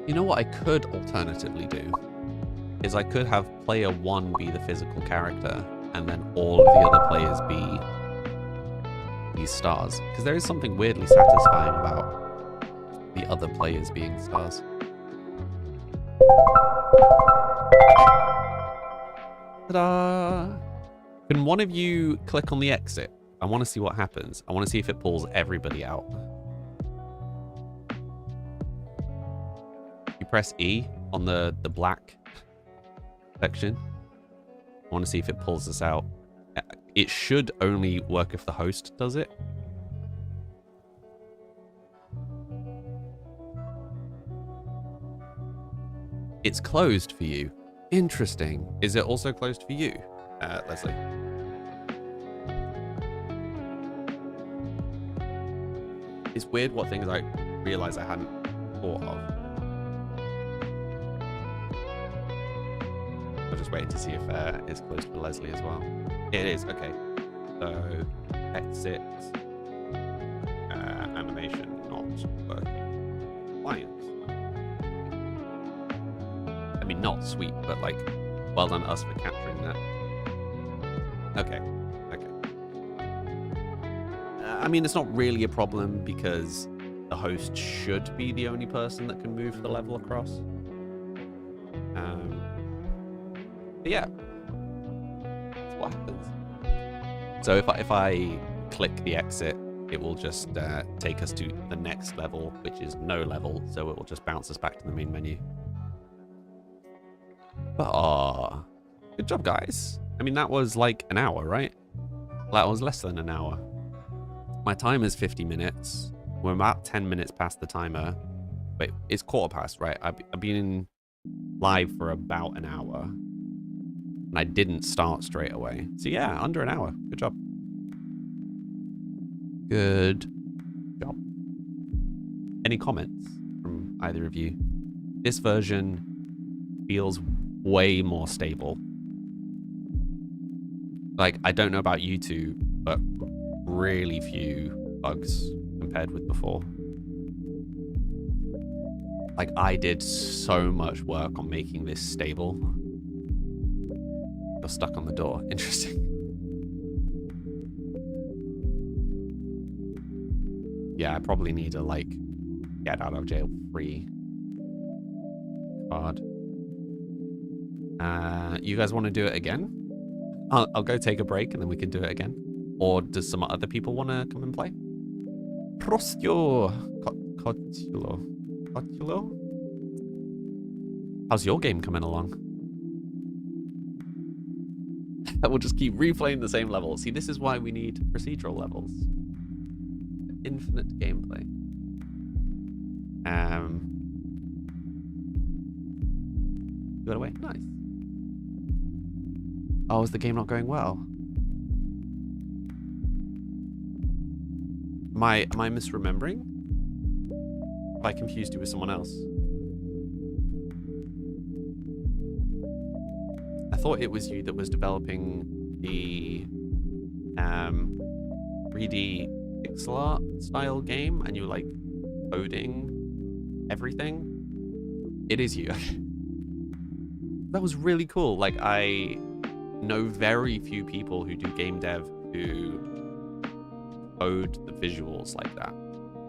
You know what I could alternatively do? Is I could have player 1 be the physical character, and then all of the other players be these stars. Because there is something weirdly satisfying about the other players being stars. Ta-da! Can one of you click on the exit? I want to see what happens. I want to see if it pulls everybody out. You press E on the black section. I want to see if it pulls us out. It should only work if the host does it. It's closed for you. Interesting. Is it also closed for you, Leslie? It's weird what things I realize I hadn't thought of. I'm just waiting to see if it's closed for Leslie as well. It is, okay. So, exit, animation not working. Clients. I mean, not sweet, but like, well done us for capturing that. Okay, okay. I mean, it's not really a problem because the host should be the only person that can move the level across. But yeah, that's what happens. So if I click the exit, it will just take us to the next level, which is no level, so it will just bounce us back to the main menu. But good job, guys. I mean, that was like an hour, right? That was less than an hour. My time is 50 minutes. We're about 10 minutes past the timer. Wait, it's 1:15, right? I've been live for about an hour. And I didn't start straight away. So yeah, under an hour. Good job. Good job. Any comments from either of you? This version feels way more stable. Like, I don't know about you two, but really few bugs compared with before. Like, I did so much work on making this stable. You're stuck on the door. Interesting. Yeah, I probably need a, like, get out of jail free card. You guys want to do it again? I'll go take a break and then we can do it again. Or does some other people want to come and play? Prostio. Cotulo? How's your game coming along? that will just keep replaying the same level. See, this is why we need procedural levels. Infinite gameplay. You got away? Nice. Oh, is the game not going well? Am I misremembering? Have I confused you with someone else? I thought it was you that was developing the 3D pixel art style game, and you were like coding everything. It is you. That was really cool. Like, I know very few people who do game dev who code the visuals like that.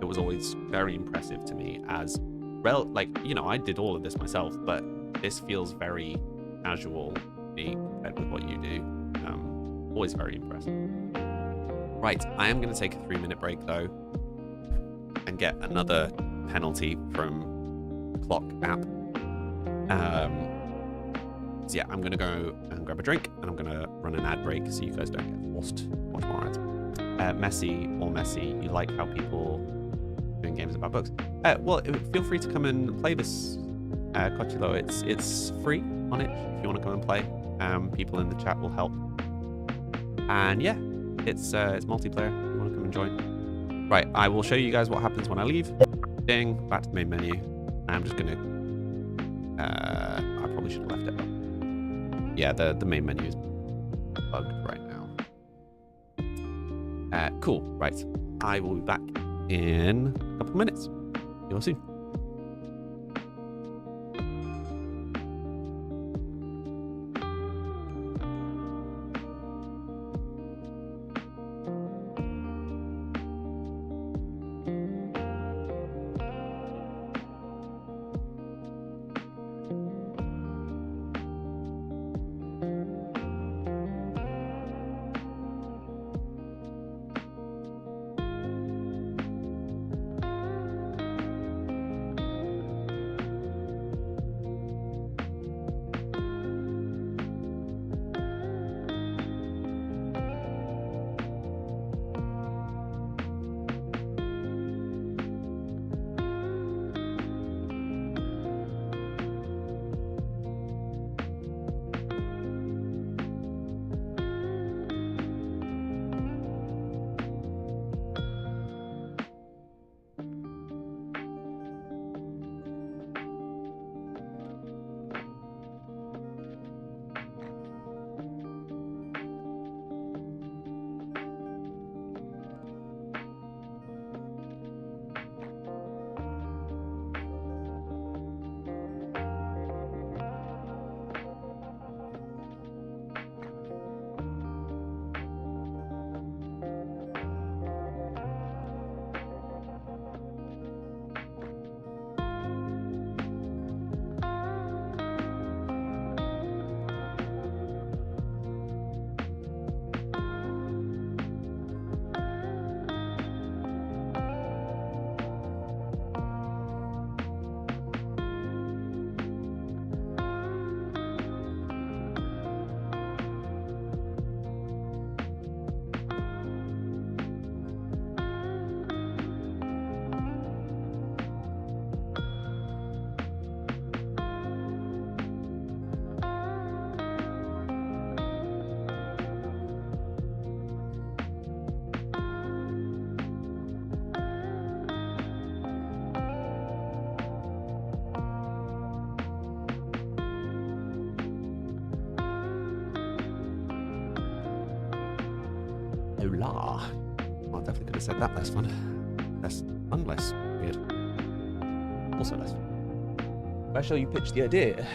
It was always very impressive to me as like, you know, I did all of this myself, but this feels very casual to me compared with what you do. Always very impressed. Right, I am going to take a 3-minute break though and get another penalty from the clock app. So yeah, I'm going to go and grab a drink, and I'm going to run an ad break so you guys don't get forced to watch more ads. Messy or messy, you like how people doing games about books? Well, feel free to come and play this, Kochilo. It's free on it if you want to come and play. People in the chat will help. And yeah, it's multiplayer. If you want to come and join. Right, I will show you guys what happens when I leave. Ding, back to the main menu. I'm just gonna. I probably should have left it up. Yeah, the main menu is bugged right now. Cool. Right, I will be back in a couple of minutes. See you all soon. Hola. Well, I definitely could have said that less fun. Less weird. Also less fun. Where shall you pitch the idea?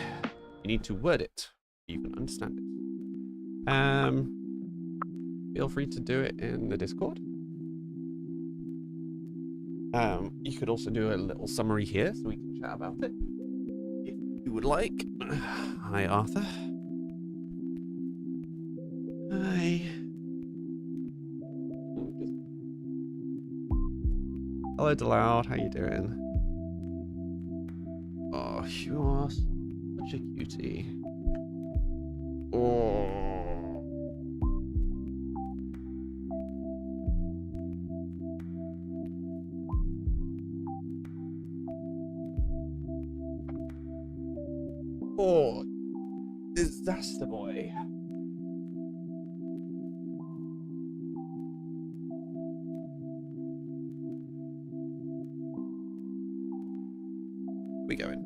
You need to word it so you can understand it. Feel free to do it in the Discord. You could also do a little summary here so we can chat about it if you would like. Hi, Arthur. Hi. Hello, Deloud. How you doing? Oh, you are such a cutie. Oh. Oh, disaster boy. Where we going?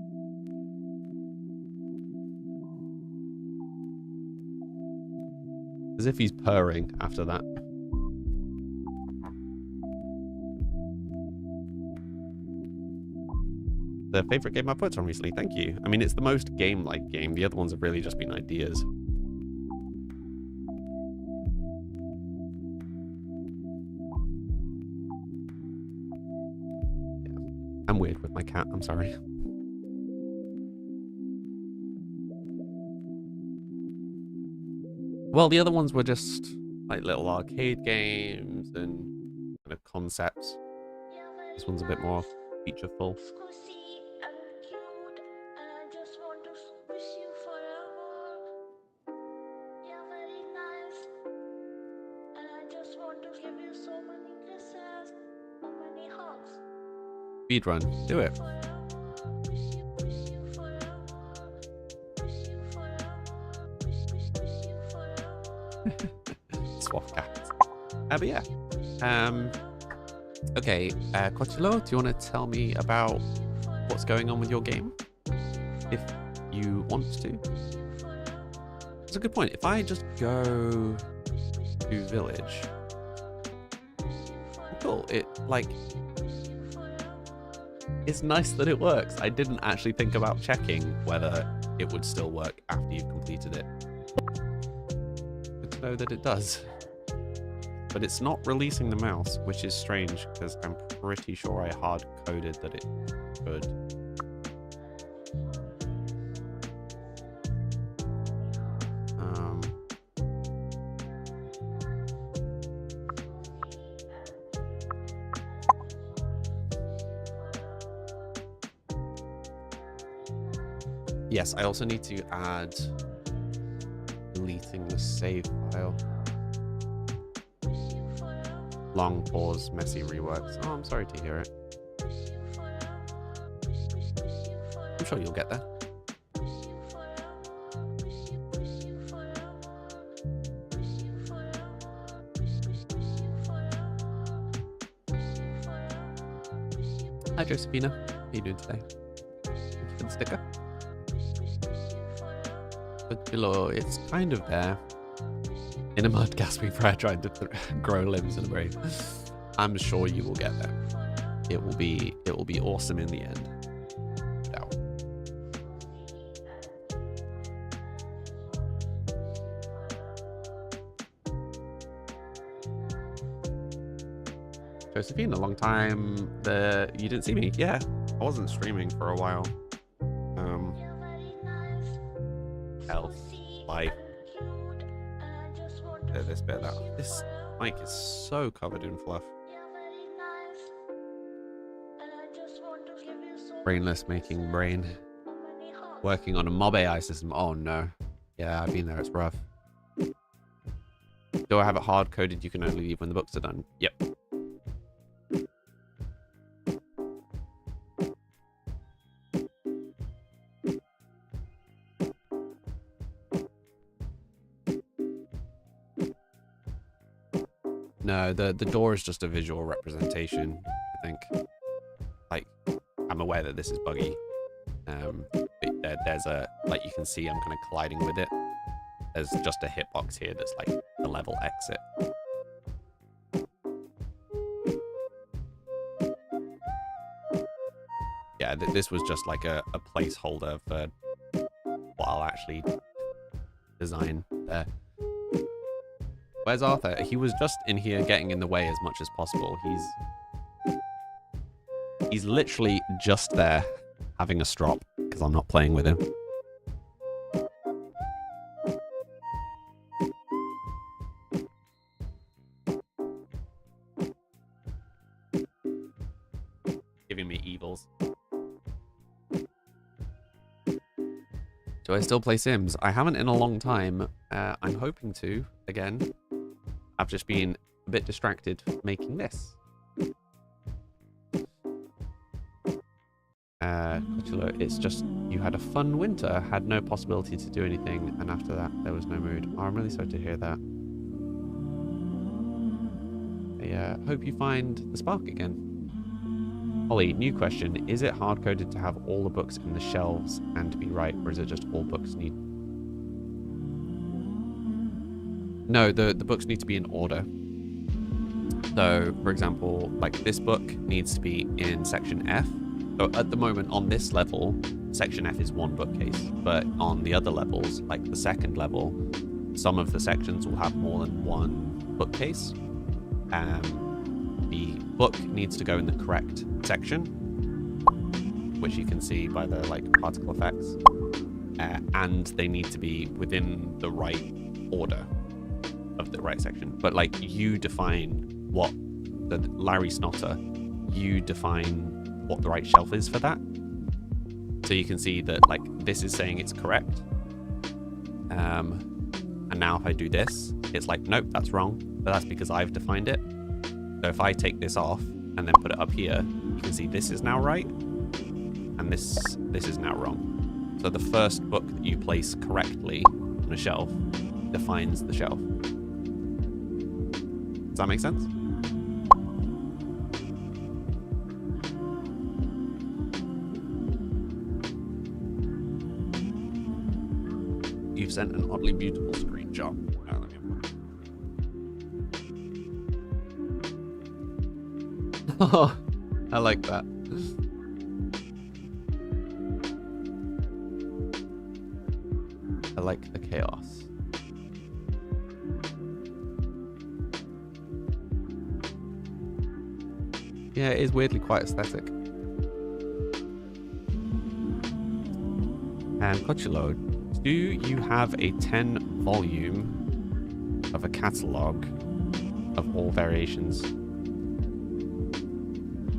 As if he's purring after that. The favorite game I've worked on recently. Thank you. I mean, it's the most game-like game. The other ones have really just been ideas. Yeah. I'm weird with my cat. I'm sorry. Well, the other ones were just like little arcade games and kind of concepts. This one's a bit more featureful. Speedrun. Do it. Swap cat. But yeah. Okay, Quatilo, do you want to tell me about what's going on with your game? If you want to. That's a good point. If I just go to village. Cool. It, like... It's nice that it works. I didn't actually think about checking whether it would still work after you've completed it. Good to know that it does. But it's not releasing the mouse, which is strange because I'm pretty sure I hard-coded that it could. Yes, I also need to add deleting the save file. Long pause, messy reworks. Oh, I'm sorry to hear it. I'm sure you'll get there. Hi, Josephina. How are you doing today? Thank you for the sticker. But below, it's kind of there. In a mud gasping prayer trying to grow limbs in a brain. I'm sure you will get there. It will be awesome in the end. No. Josephine, a long time you didn't see me. Yeah, I wasn't streaming for a while. Health, life. This bit out. This mic is so covered in fluff. Brainless making brain. Working on a mob AI system. Oh no. Yeah, I've been there. It's rough. Do I have it hard coded? You can only leave when the books are done. Yep. No, the door is just a visual representation, I think. Like, I'm aware that this is buggy. But there's a, like you can see I'm kind of colliding with it. There's just a hitbox here that's like the level exit. Yeah, this was just like a placeholder for what I'll actually design there. Where's Arthur? He was just in here getting in the way as much as possible. He's literally just there having a strop because I'm not playing with him. Giving me evils. Do I still play Sims? I haven't in a long time. I'm hoping to again. I've just been a bit distracted making this. Cochulo, it's just you had a fun winter, had no possibility to do anything, and after that there was no mood. Oh, I'm really sorry to hear that. I hope you find the spark again. Ollie, new question. Is it hard-coded to have all the books in the shelves and to be right, or is it just all books need... No, the books need to be in order. So, for example, like this book needs to be in section F. So at the moment on this level, section F is one bookcase, but on the other levels, like the second level, some of the sections will have more than one bookcase. The book needs to go in the correct section, which you can see by the like particle effects, and they need to be within the right order of the right section. But like you define what the Larry Snotter, you define what the right shelf is for that. So you can see that like this is saying it's correct, and now if I do this, it's like nope, that's wrong, but that's because I've defined it. So if I take this off and then put it up here, you can see this is now right, and this is now wrong. So the first book that you place correctly on a shelf defines the shelf. Does that make sense? You've sent an oddly beautiful screenshot. Oh, I like that. I like the chaos. Yeah, it is weirdly quite aesthetic. And Cochulo, do you have a 10 volume of a catalogue of all variations?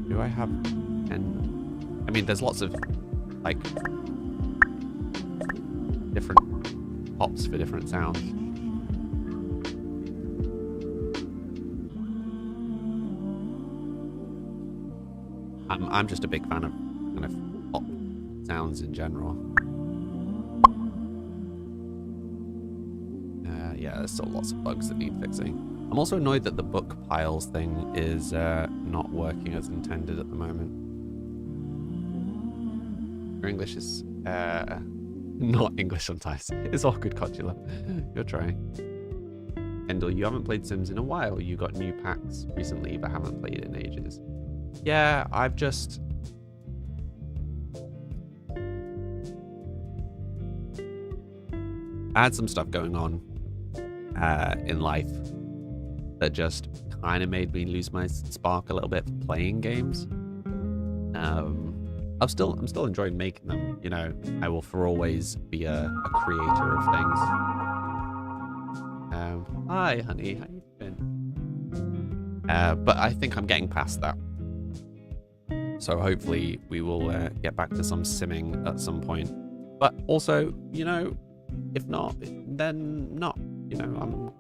Do I have 10? I mean, there's lots of like different pops for different sounds. I'm just a big fan of kind of pop sounds in general. Yeah, there's still lots of bugs that need fixing. I'm also annoyed that the book piles thing is not working as intended at the moment. Your English is not English sometimes. It's awkward, Cochulo. You're trying. Kendall, you haven't played Sims in a while. You got new packs recently, but haven't played in ages. Yeah, I've just... I had some stuff going on in life that just kind of made me lose my spark a little bit for playing games. I'm still enjoying making them. You know, I will for always be a creator of things. Hi, honey, how you been? But I think I'm getting past that. So hopefully we will get back to some simming at some point. But also, you know, if not, then not. You know, I'm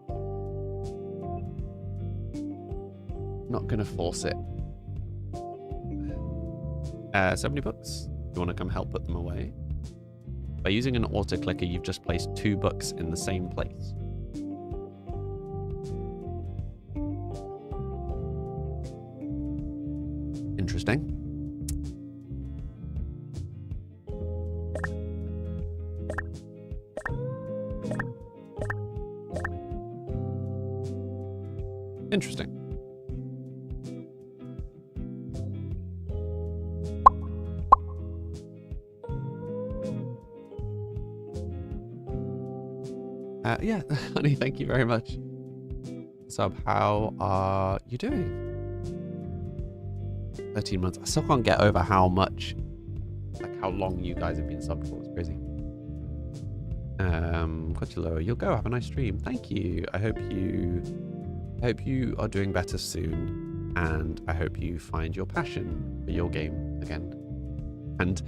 not gonna force it. So many books. You want to come help put them away? By using an auto clicker, you've just placed 2 books in the same place. Interesting. Interesting. Yeah, honey, thank you very much. Sub, how are you doing? 13 months. I still can't get over how much, like how long you guys have been subbed for. It's crazy. Cochulo, you'll go. Have a nice stream. Thank you. I hope you are doing better soon, and I hope you find your passion for your game again and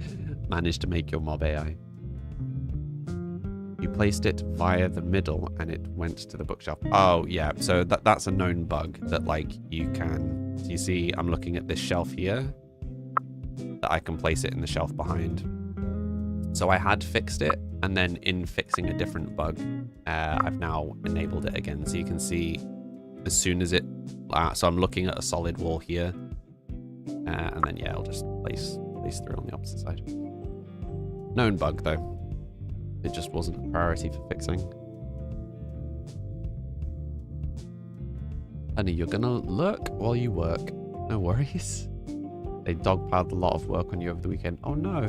manage to make your mob AI. You placed it via the middle and it went to the bookshelf. Oh yeah, so that's a known bug that like you can. So you see I'm looking at this shelf here. that I can place it in the shelf behind. So I had fixed it, and then in fixing a different bug, I've now enabled it again. So you can see as soon as it, so I'm looking at a solid wall here, and then yeah, I'll just place through on the opposite side. Known bug though, it just wasn't a priority for fixing. Honey, you're gonna lurk while you work. No worries. They dogpiled a lot of work on you over the weekend. Oh no.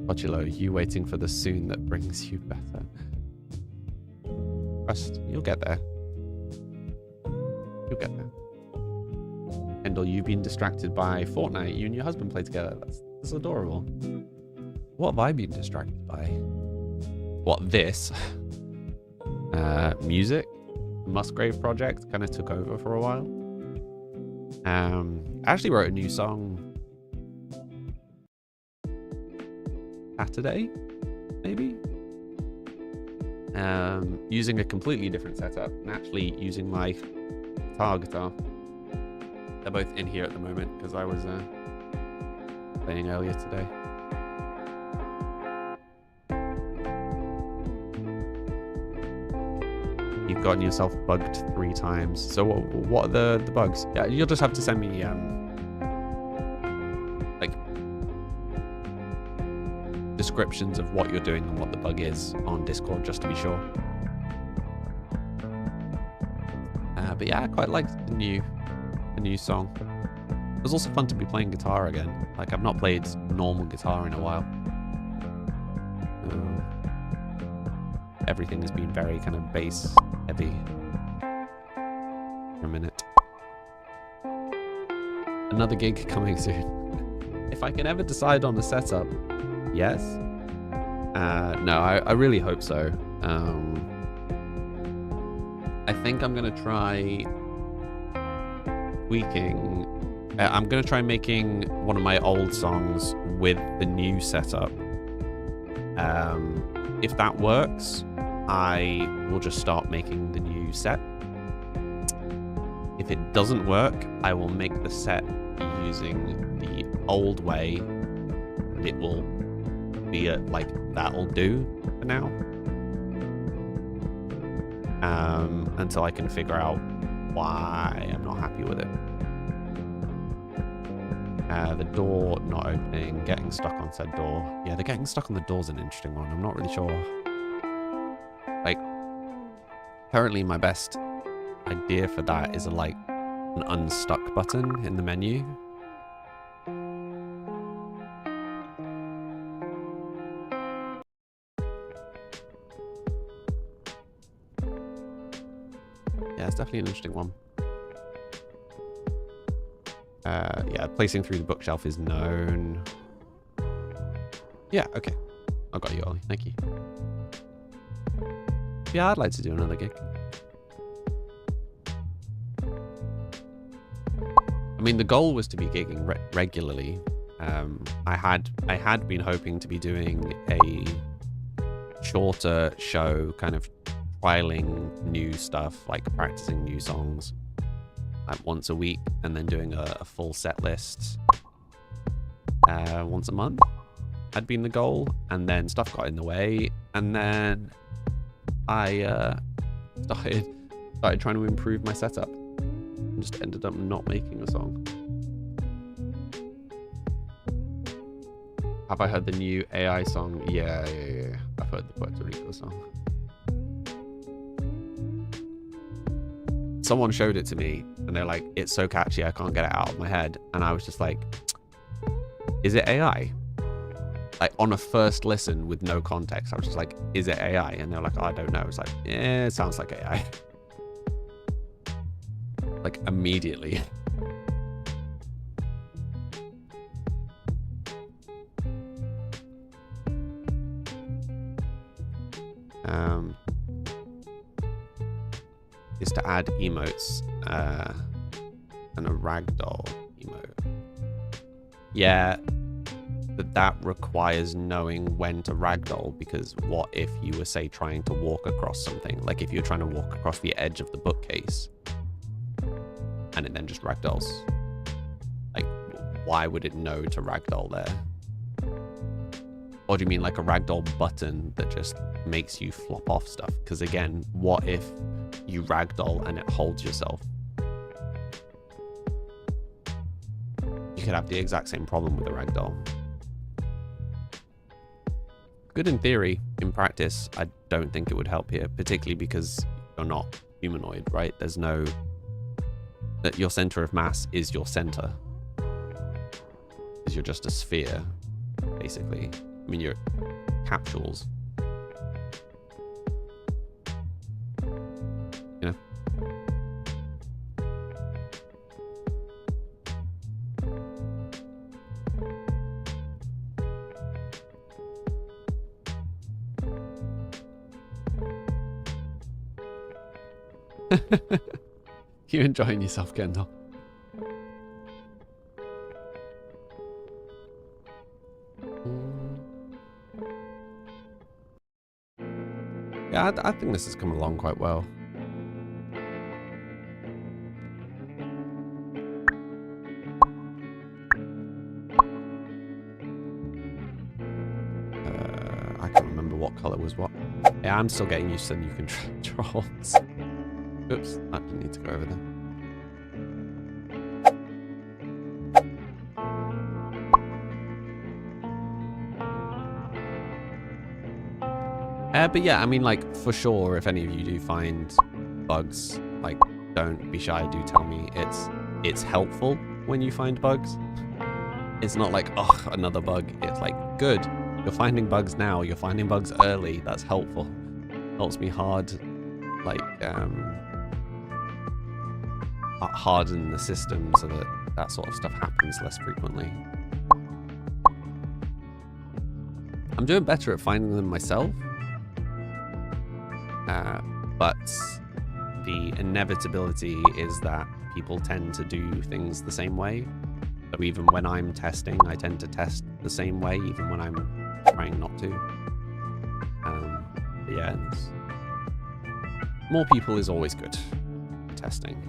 Pochulo, you waiting for the soon that brings you better. Trust, you'll get there. You'll get there. Kendall, you've been distracted by Fortnite. You and your husband play together. That's adorable. What have I been distracted by? What, this? Music? Musgrave project kind of took over for a while. I actually wrote a new song Saturday, maybe? Using a completely different setup and actually using my guitar. They're both in here at the moment because I was playing earlier today. You've gotten yourself bugged 3 times. So what are the bugs? Yeah, you'll just have to send me like descriptions of what you're doing and what the bug is on Discord, just to be sure. But yeah, I quite liked the new song. It was also fun to be playing guitar again. Like, I've not played normal guitar in a while. Everything has been very kind of bass heavy for a minute. Another gig coming soon. If I can ever decide on a setup, yes. No, I really hope so. I think I'm gonna try tweaking. I'm gonna try making one of my old songs with the new setup. If that works, I will just start making the new set. If it doesn't work, I will make the set using the old way, and it will be like that'll do for now. Until I can figure out why I'm not happy with it. The door not opening, getting stuck on said door. Yeah, the getting stuck on the door is an interesting one. I'm not really sure. Like, currently my best idea for that is like an unstuck button in the menu. Yeah, it's definitely an interesting one. Yeah, placing through the bookshelf is known. Yeah, okay. I got you, Ollie. Thank you. Yeah, I'd like to do another gig. I mean, the goal was to be gigging regularly. I had been hoping to be doing a shorter show, kind of trialing new stuff, like practicing new songs, like once a week, and then doing a full set list once a month had been the goal. And then stuff got in the way, and then I started trying to improve my setup and just ended up not making a song. Have I heard the new AI song? Yeah. I've heard the Puerto Rico song. Someone showed it to me and they're like, it's so catchy, I can't get it out of my head. And I was just like, is it AI? Like, on a first listen with no context, I was just like, is it AI? And they're like, oh, I don't know. It's like, yeah, it sounds like AI. Like, immediately. Is to add emotes and a ragdoll emote. Yeah, but that requires knowing when to ragdoll, because what if you were, say, trying to walk across something? Like if you're trying to walk across the edge of the bookcase and it then just ragdolls. Like, why would it know to ragdoll there? Or do you mean like a ragdoll button that just makes you flop off stuff? Because again, what if you ragdoll and it holds yourself? You could have the exact same problem with a ragdoll. Good in theory, in practice, I don't think it would help here, particularly because you're not humanoid, right? There's no... that your center of mass is your center. Because you're just a sphere, basically. I mean, you're capsules. You know? You enjoying yourself, Kendall? Yeah, I think this has come along quite well. I can't remember what color was what. Yeah, I'm still getting used to new controls. Oops, I didn't need to go over there. But yeah, I mean, like, for sure, if any of you do find bugs, like, don't be shy, do tell me. It's helpful when you find bugs. It's not like, oh, another bug. It's like, good, you're finding bugs now, you're finding bugs early, that's helpful. Helps me harden the system so that that sort of stuff happens less frequently. I'm doing better at finding them myself. But the inevitability is that people tend to do things the same way. So even when I'm testing, I tend to test the same way, even when I'm trying not to. But yeah, more people is always good for testing.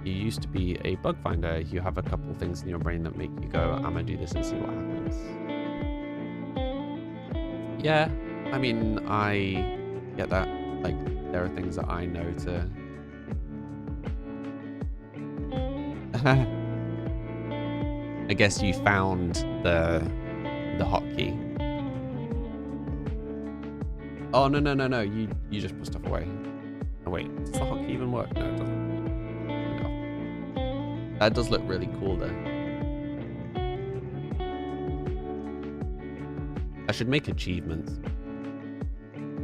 You used to be a bug finder. You have a couple things in your brain that make you go, I'm gonna do this and see what happens. Yeah, I mean, I get that. Like, there are things that I know to... I guess you found the hotkey. Oh, no. You just put stuff away. Oh, wait, does the hotkey even work? No, it doesn't. That does look really cool though. I should make achievements.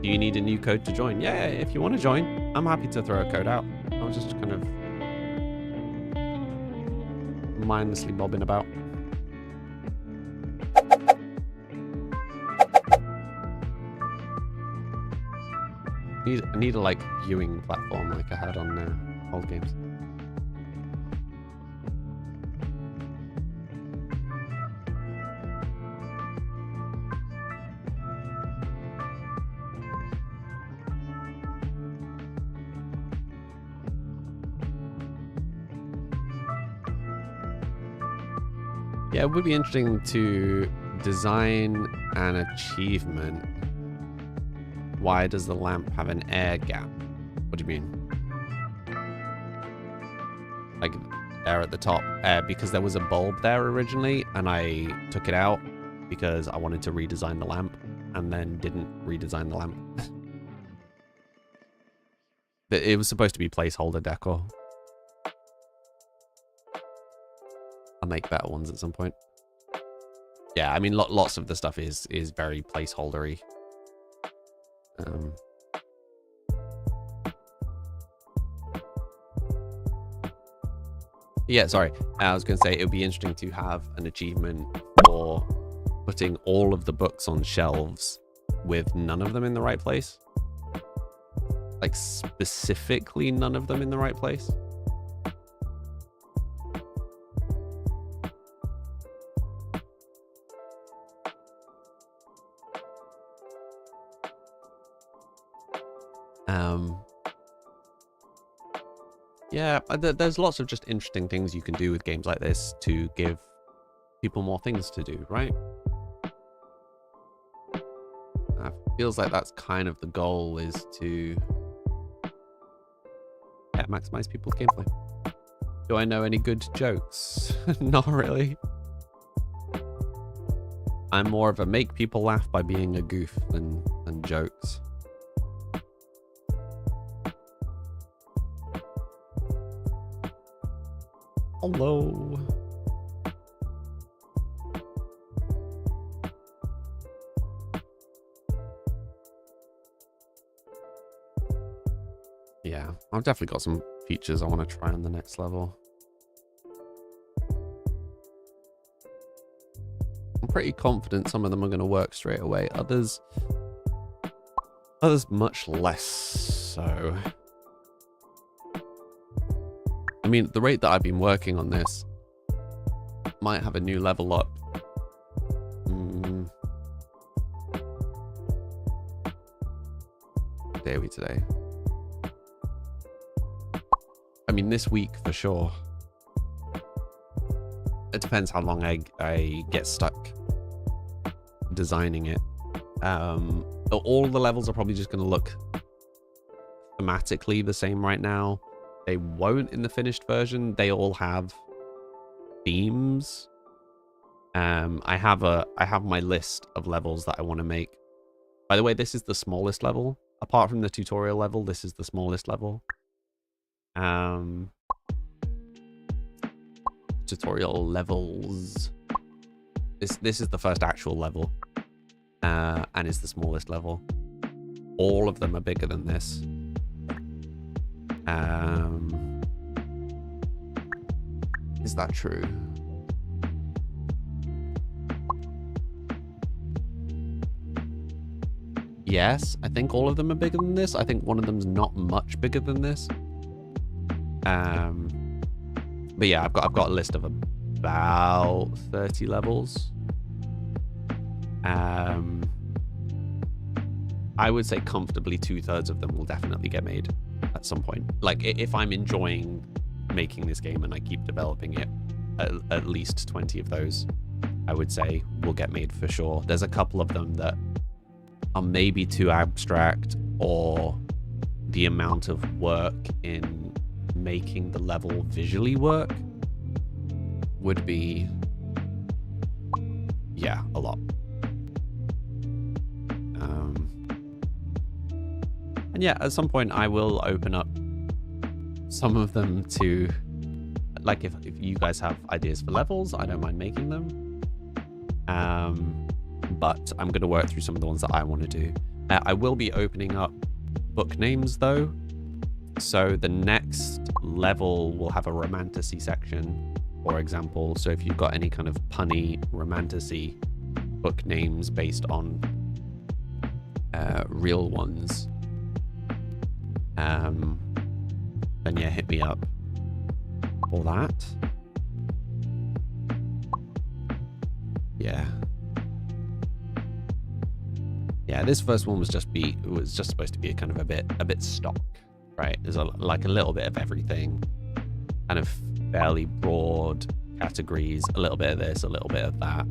Do you need a new code to join? Yeah, if you want to join, I'm happy to throw a code out. I was just kind of mindlessly bobbing about. I need a like viewing platform like I had on old games. Yeah, it would be interesting to design an achievement. Why does the lamp have an air gap? What do you mean? Like there at the top? Because there was a bulb there originally and I took it out because I wanted to redesign the lamp and then didn't redesign the lamp. It was supposed to be placeholder decor. I'll make better ones at some point. Yeah, I mean, lots of the stuff is very placeholdery. Yeah, sorry. I was going to say it would be interesting to have an achievement for putting all of the books on shelves with none of them in the right place. Like specifically none of them in the right place. Yeah, there's lots of just interesting things you can do with games like this to give people more things to do, right? Feels like that's kind of the goal, is to maximize people's gameplay. Do I know any good jokes? Not really. I'm more of a make people laugh by being a goof than jokes. Hello. Yeah, I've definitely got some features I want to try on the next level. I'm pretty confident some of them are going to work straight away. Others much less so. I mean, the rate that I've been working on this might have a new level up. What day are we today? I mean, this week for sure. It depends how long I get stuck designing it. All the levels are probably just going to look thematically the same right now. They won't in the finished version. They all have themes. I have my list of levels that I want to make. By the way, this is the smallest level. Apart from the tutorial level, this is the smallest level. Tutorial levels. This is the first actual level. And is the smallest level. All of them are bigger than this. Is that true? Yes, I think all of them are bigger than this. I think one of them's not much bigger than this. But yeah, I've got a list of about 30 levels. I would say comfortably 2/3 of them will definitely get made at some point. Like, if I'm enjoying making this game and I keep developing it, at least 20 of those, I would say, will get made for sure. There's a couple of them that are maybe too abstract, or the amount of work in making the level visually work would be, yeah, a lot. And yeah, at some point I will open up some of them to, like, if you guys have ideas for levels, I don't mind making them. But I'm going to work through some of the ones that I want to do. I will be opening up book names though. So the next level will have a romantasy section, for example. So if you've got any kind of punny romantasy book names based on real ones, then yeah, hit me up for that. Yeah, this first one was just supposed to be a kind of a bit stock, right? There's like a little bit of everything, kind of fairly broad categories, a little bit of this, a little bit of that.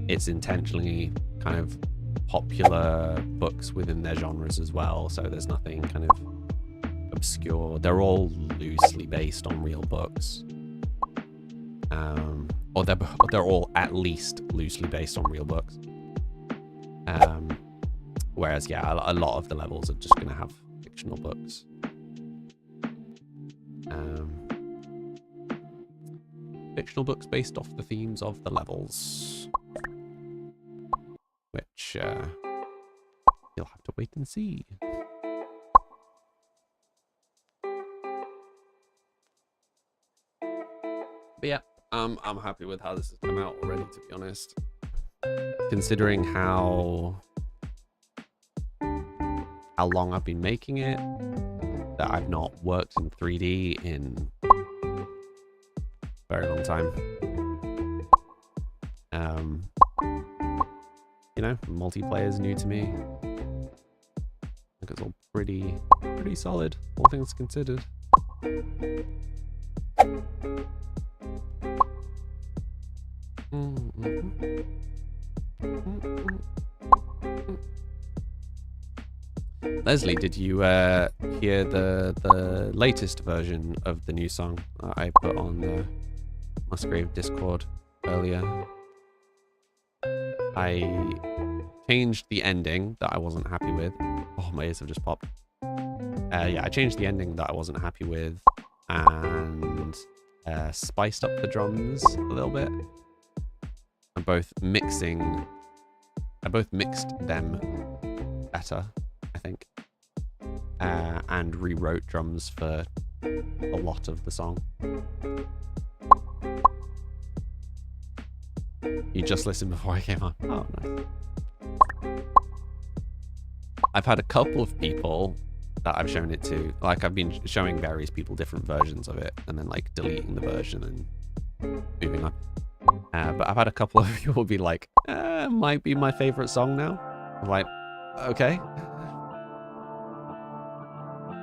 It's intentionally kind of popular books within their genres as well, so there's nothing kind of obscure. They're all loosely based on real books, or they're all at least loosely based on real books. Whereas yeah, a lot of the levels are just going to have fictional books. Fictional books based off the themes of the levels, which you'll have to wait and see. But yeah, I'm happy with how this has come out already, to be honest. Considering how long I've been making it, that I've not worked in 3D in a very long time. you know, multiplayer is new to me. I think it's all pretty solid, all things considered. Leslie, did you hear the latest version of the new song that I put on the Musgrave Discord earlier? I changed the ending that I wasn't happy with. Oh, my ears have just popped. Yeah, I changed the ending that I wasn't happy with and spiced up the drums a little bit. I both mixed them better, I think, and rewrote drums for a lot of the song. You just listened before I came on. Oh, nice. I've had a couple of people that I've shown it to. Like, I've been showing various people different versions of it and then like deleting the version and moving on. But I've had a couple of people be like, might be my favorite song now. I'm like, okay.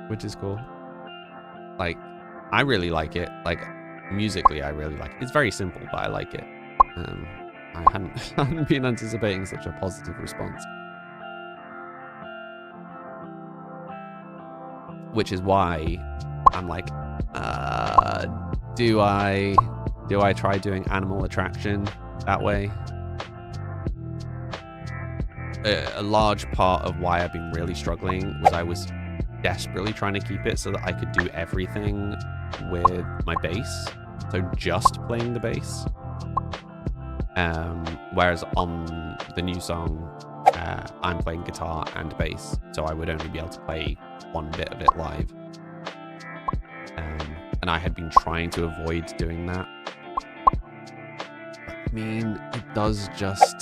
Which is cool. Like, I really like it. Like, musically, I really like it. It's very simple, but I like it. I hadn't been anticipating such a positive response. Which is why I'm like, do I try doing Animal Attraction that way? A large part of why I've been really struggling was I was desperately trying to keep it so that I could do everything with my bass. So just playing the bass. Whereas on the new song, I'm playing guitar and bass, so I would only be able to play one bit of it live. And I had been trying to avoid doing that. I mean, it does just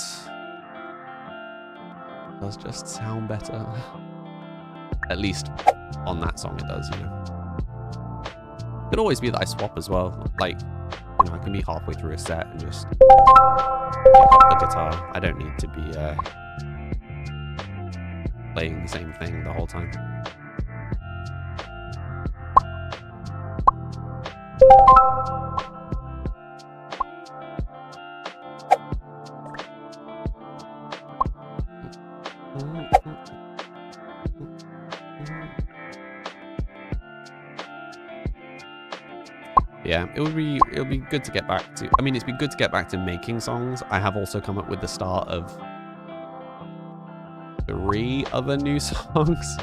sound better. At least on that song it does, you know. Could always be that I swap as well. Like, you know, I can be halfway through a set and just pick up the guitar. I don't need to be playing the same thing the whole time. Yeah, it'll be good to get back to. I mean, it's been good to get back to making songs. I have also come up with the start of 3 other new songs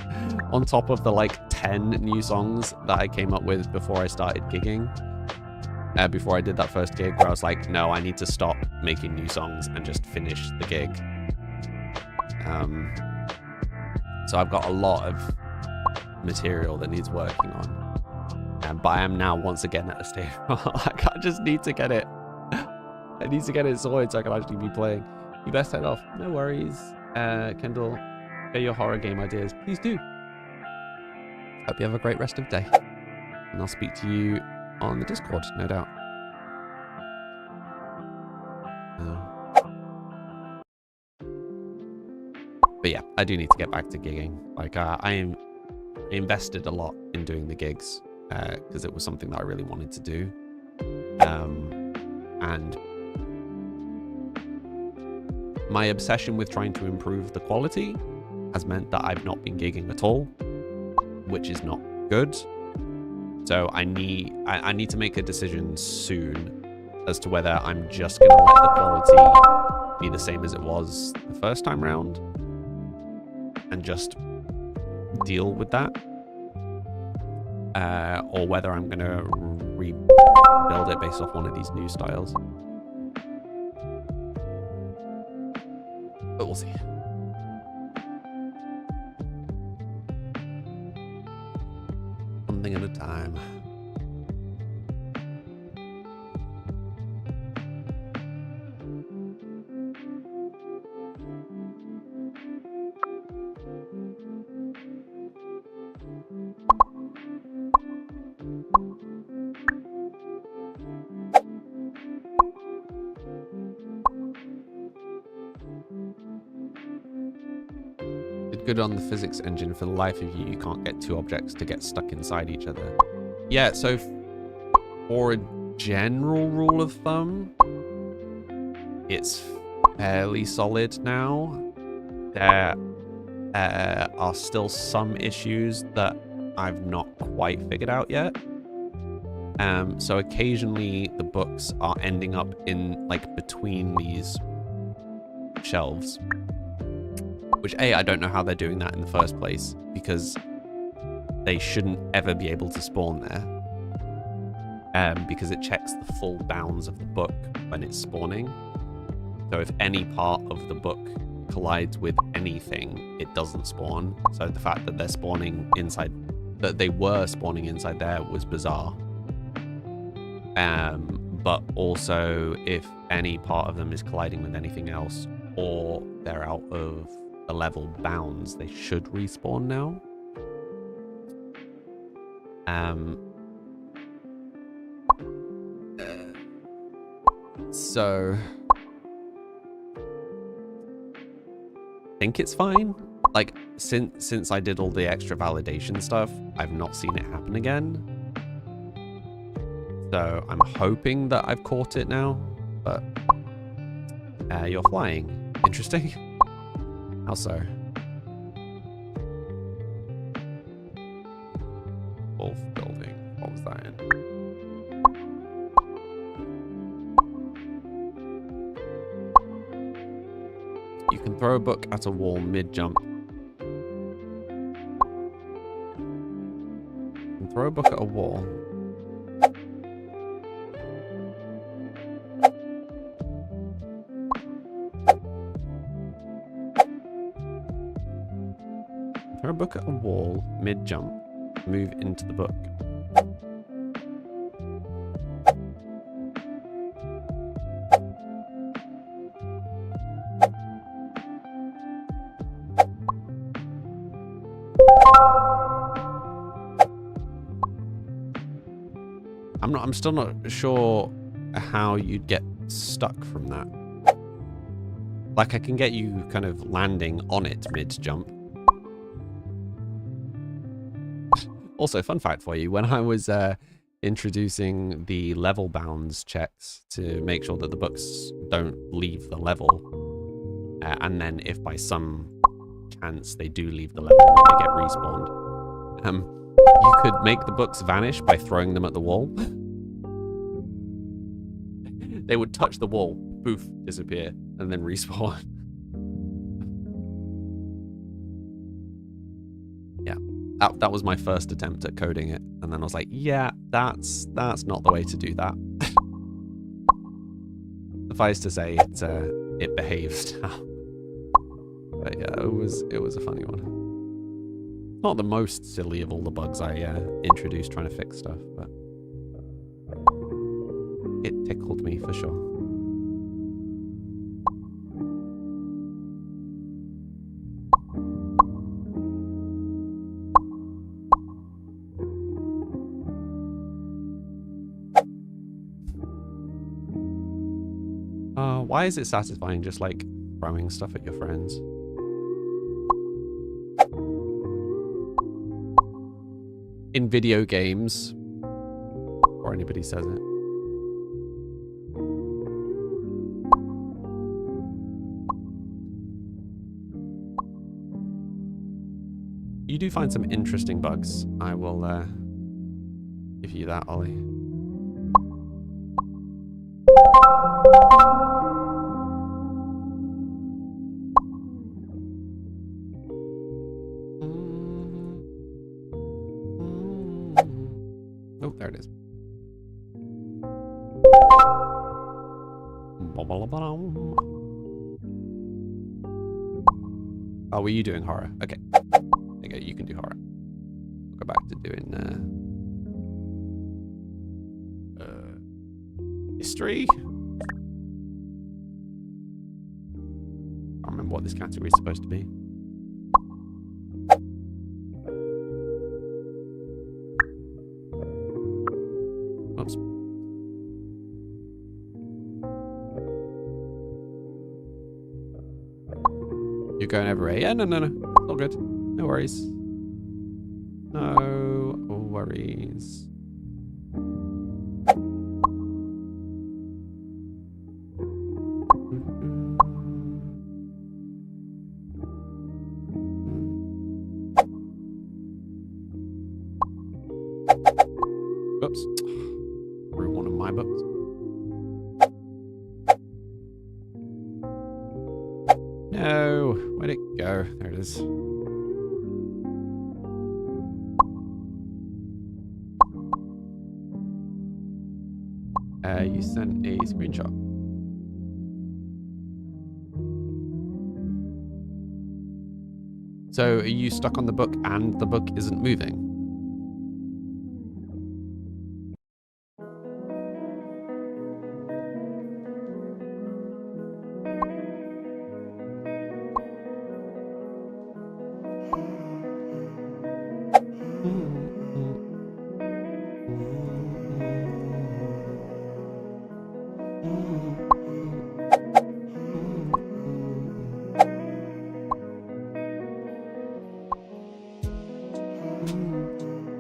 on top of the like 10 new songs that I came up with before I started gigging. Before I did that first gig where I was like, no, I need to stop making new songs and just finish the gig. So I've got a lot of material that needs working on. But I am now once again at a stage where like, I just need to get it. I need to get it sorted so I can actually be playing. You best head off. No worries. Kendall, get your horror game ideas. Please do. Hope you have a great rest of the day. And I'll speak to you on the Discord, no doubt. But yeah, I do need to get back to gigging. Like, I invested a lot in doing the gigs because it was something that I really wanted to do. And my obsession with trying to improve the quality has meant that I've not been gigging at all, which is not good. So I need to make a decision soon as to whether I'm just going to let the quality be the same as it was the first time round and just deal with that, or whether I'm going to rebuild it based off one of these new styles. But we'll see. One thing at a time. good on the physics engine. For the life of you, you can't get two objects to get stuck inside each other. Yeah, so for a general rule of thumb, it's fairly solid now. There are still some issues that I've not quite figured out yet. So occasionally the books are ending up in like between these shelves, which I don't know how they're doing that in the first place, because they shouldn't ever be able to spawn there, because it checks the full bounds of the book when it's spawning. So if any part of the book collides with anything, it doesn't spawn. So the fact that they're spawning inside, that they were spawning inside there, was bizarre. But also if any part of them is colliding with anything else, or they're out of the level bounds, they should respawn now. So I think it's fine. Like, since I did all the extra validation stuff, I've not seen it happen again. So I'm hoping that I've caught it now, but you're flying. Interesting. How so? Wolf building. What was that in? You can throw a book at a wall mid-jump. You can throw a book at a wall. Throw a book at a wall mid-jump. Move into the book. I'm still not sure how you'd get stuck from that. Like, I can get you kind of landing on it mid-jump. Also, fun fact for you, when I was introducing the level bounds checks to make sure that the books don't leave the level, and then if by some chance they do leave the level, they get respawned, you could make the books vanish by throwing them at the wall. They would touch the wall, poof, disappear, and then respawn. Yeah, that was my first attempt at coding it, and then I was like, yeah, that's not the way to do that. Suffice to say, it behaves now. But yeah, it was a funny one. Not the most silly of all the bugs I introduced trying to fix stuff, but it tickled me for sure. Why is it satisfying just like throwing stuff at your friends? In video games, or anybody says it. You do find some interesting bugs. I will give you that, Ollie. Oh, there it is. Oh, were you doing horror? Okay. There you go, you can do horror. We'll go back to doing history. I can't remember what this category is supposed to be. Oops. You're going everywhere. Yeah, no. It's all good. No worries. No worries. Oops. Threw one of my books. No, where'd it go? There it is. You sent a screenshot. So are you stuck on the book and the book isn't moving?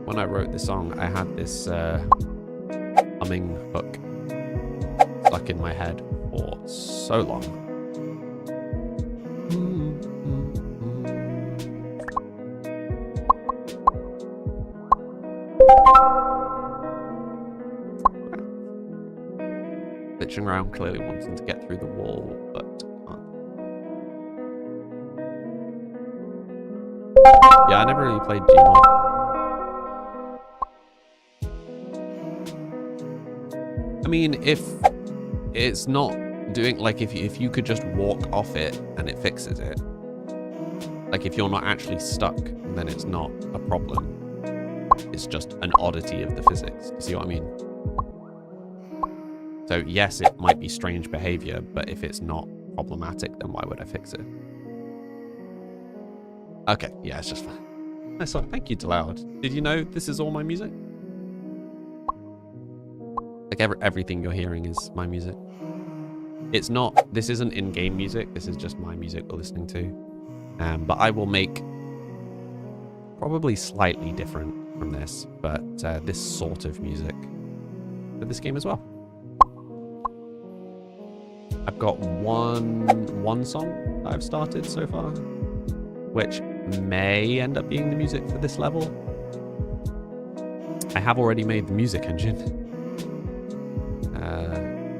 When I wrote this song, I had this humming hook stuck in my head for so long. Glitching around, clearly wanting to get through the wall, but can't. Yeah, I never really played Gmod. I mean, if it's not doing, like, if you could just walk off it and it fixes it, like if you're not actually stuck, then it's not a problem. It's just an oddity of the physics. Do you see what I mean? So yes, it might be strange behavior, but if it's not problematic, then why would I fix it? Okay, yeah, it's just fine. Nice song. Thank you, Deloud. Did you know this is all my music? Like everything you're hearing is my music. It's not, this isn't in-game music. This is just my music we're listening to. But I will make probably slightly different from this, but this sort of music for this game as well. I've got one song that I've started so far, which may end up being the music for this level. I have already made the music engine.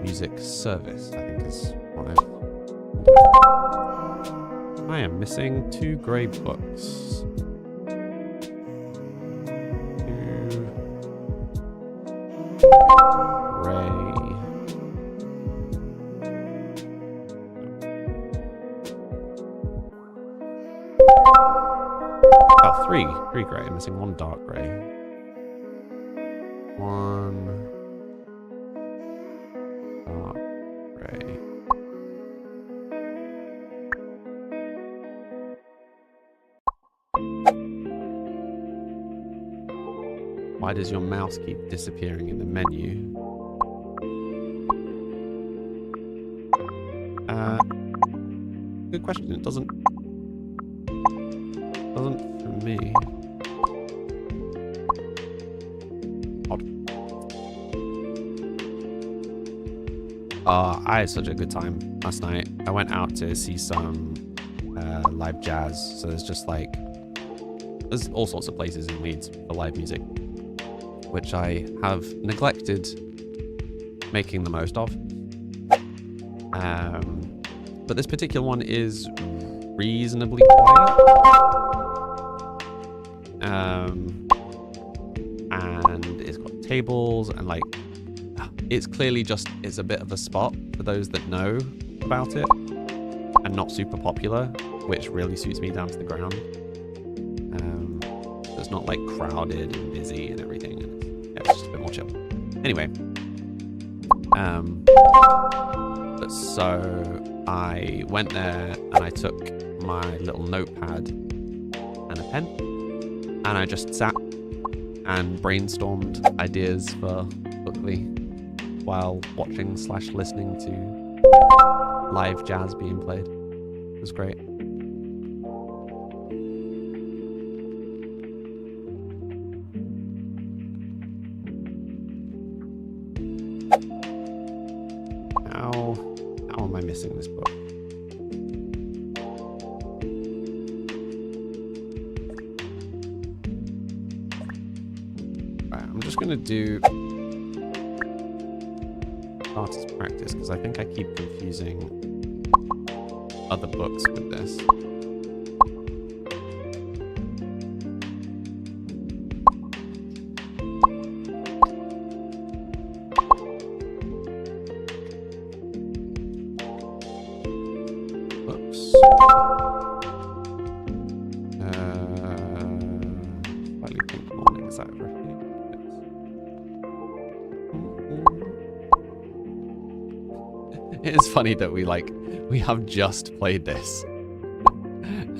Music service, I think is what I am missing 2 grey books. 2 grey. Oh, 3 grey. I'm missing 1 dark grey. 1 dark grey. Why does your mouse keep disappearing in the menu? Good question. It doesn't for me. Odd. I had such a good time last night. I went out to see some live jazz. So there's just like, there's all sorts of places in Leeds for live music, which I have neglected making the most of. But this particular one is reasonably quiet. And it's got tables and like, it's clearly just, it's a bit of a spot for those that know about it and not super popular, which really suits me down to the ground. It's not like crowded and busy and everything. And it's just a bit more chill. Anyway, so I went there and I took my little notepad and a pen and I just sat and brainstormed ideas for Bookly while watching / listening to live jazz being played. It was great. just going to do artist practice because I think I keep confusing other books with this. Oops. Slightly pink morning, is that right? It is funny that we have just played this.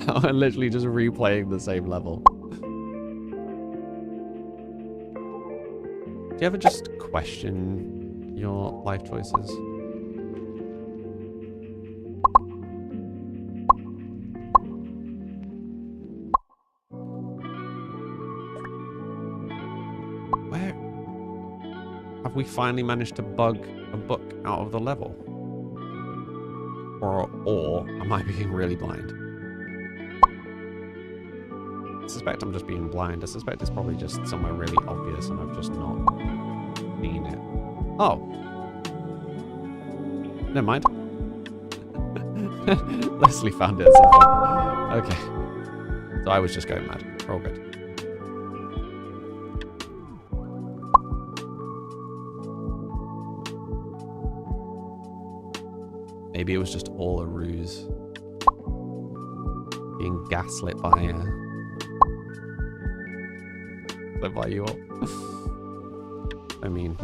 I'm literally just replaying the same level. Do you ever just question your life choices? Where have we finally managed to bug a book out of the level? Or am I being really blind? I suspect I'm just being blind. I suspect it's probably just somewhere really obvious and I've just not seen it. Oh. Never mind. Leslie found it at some point. Okay. So I was just going mad. We're all good. Maybe it was just all a ruse. Being gaslit by you all. I mean.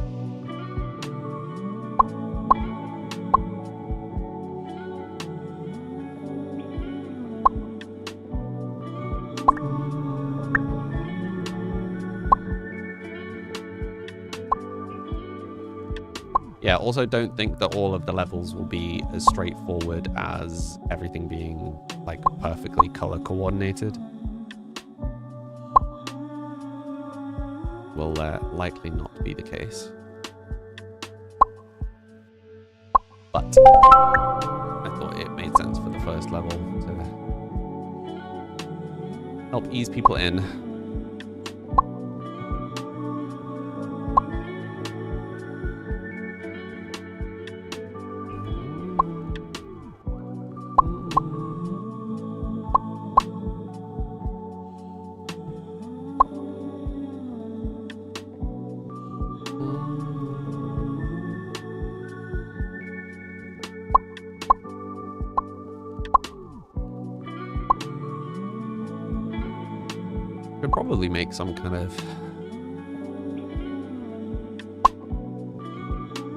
Yeah, also don't think that all of the levels will be as straightforward as everything being like perfectly color coordinated. Will likely not be the case. But I thought it made sense for the first level to help ease people in. Could probably make some kind of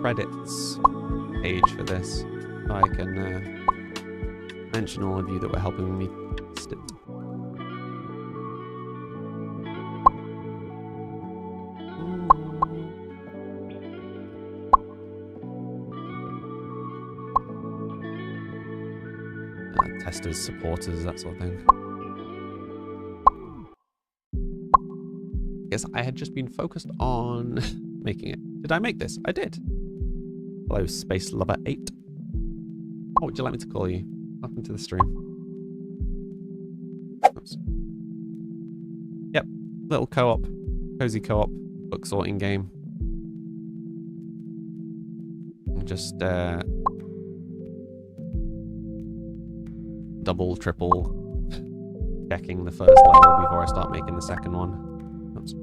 credits page for this, so I can mention all of you that were helping me test it. Testers, supporters, that sort of thing. Guess I had just been focused on making it. Did I make this? I did. Hello, Space Lover 8. What would you like me to call you? Welcome to the stream. Oops. Yep, little co-op, cozy co-op book sorting game. I'm just double, triple checking the first level before I start making the second one. Oops.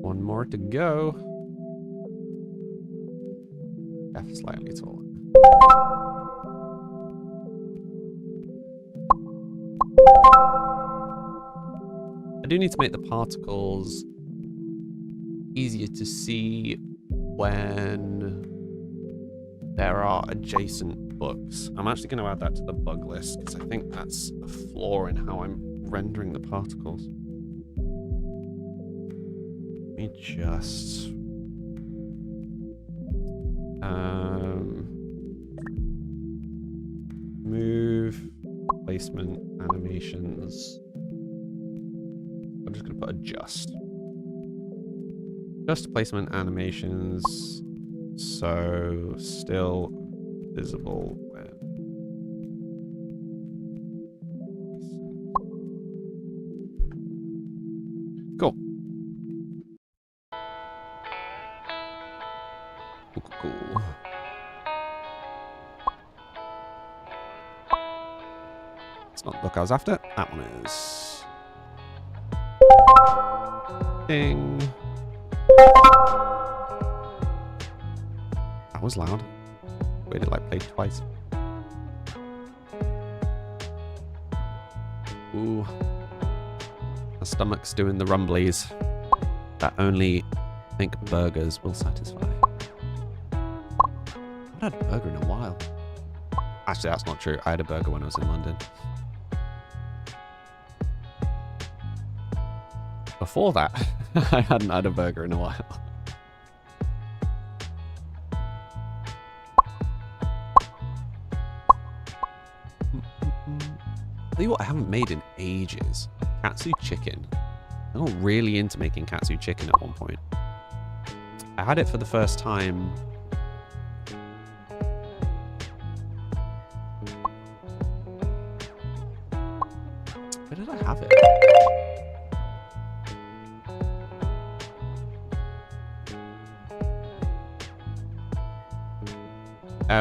One more to go. F slightly taller. I do need to make the particles easier to see when there are adjacent books. I'm actually going to add that to the bug list because I think that's a flaw in how I'm rendering the particles. Let me just move placement animations. I'm just going to put adjust. Just placement animations. So still visible when. Cool. Cool. It's not the book I was after. That one is. Ding. That was loud. Wait, it like played twice. Ooh. My stomach's doing the rumblies that only I think burgers will satisfy. I haven't had a burger in a while. Actually, that's not true. I had a burger when I was in London. Before that, I hadn't had a burger in a while. Tell you what I haven't made in ages. Katsu chicken. I got really into making katsu chicken at one point. I had it for the first time. Where did I have it?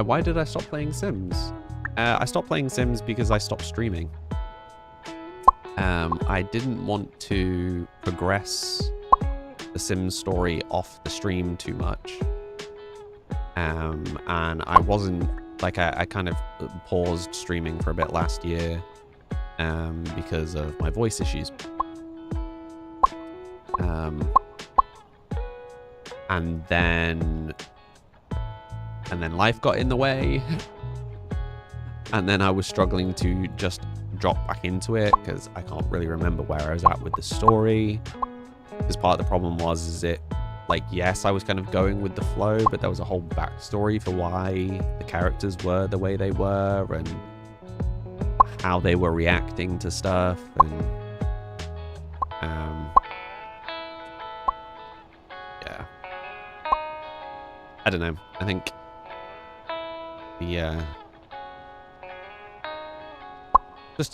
Why did I stop playing Sims? I stopped playing Sims because I stopped streaming. I didn't want to progress the Sims story off the stream too much. And I wasn't, like, I kind of paused streaming for a bit last year because of my voice issues. And then life got in the way. And then I was struggling to just drop back into it because I can't really remember where I was at with the story. Because part of the problem was, like, yes, I was kind of going with the flow, but there was a whole backstory for why the characters were the way they were and how they were reacting to stuff. And yeah, I don't know. I think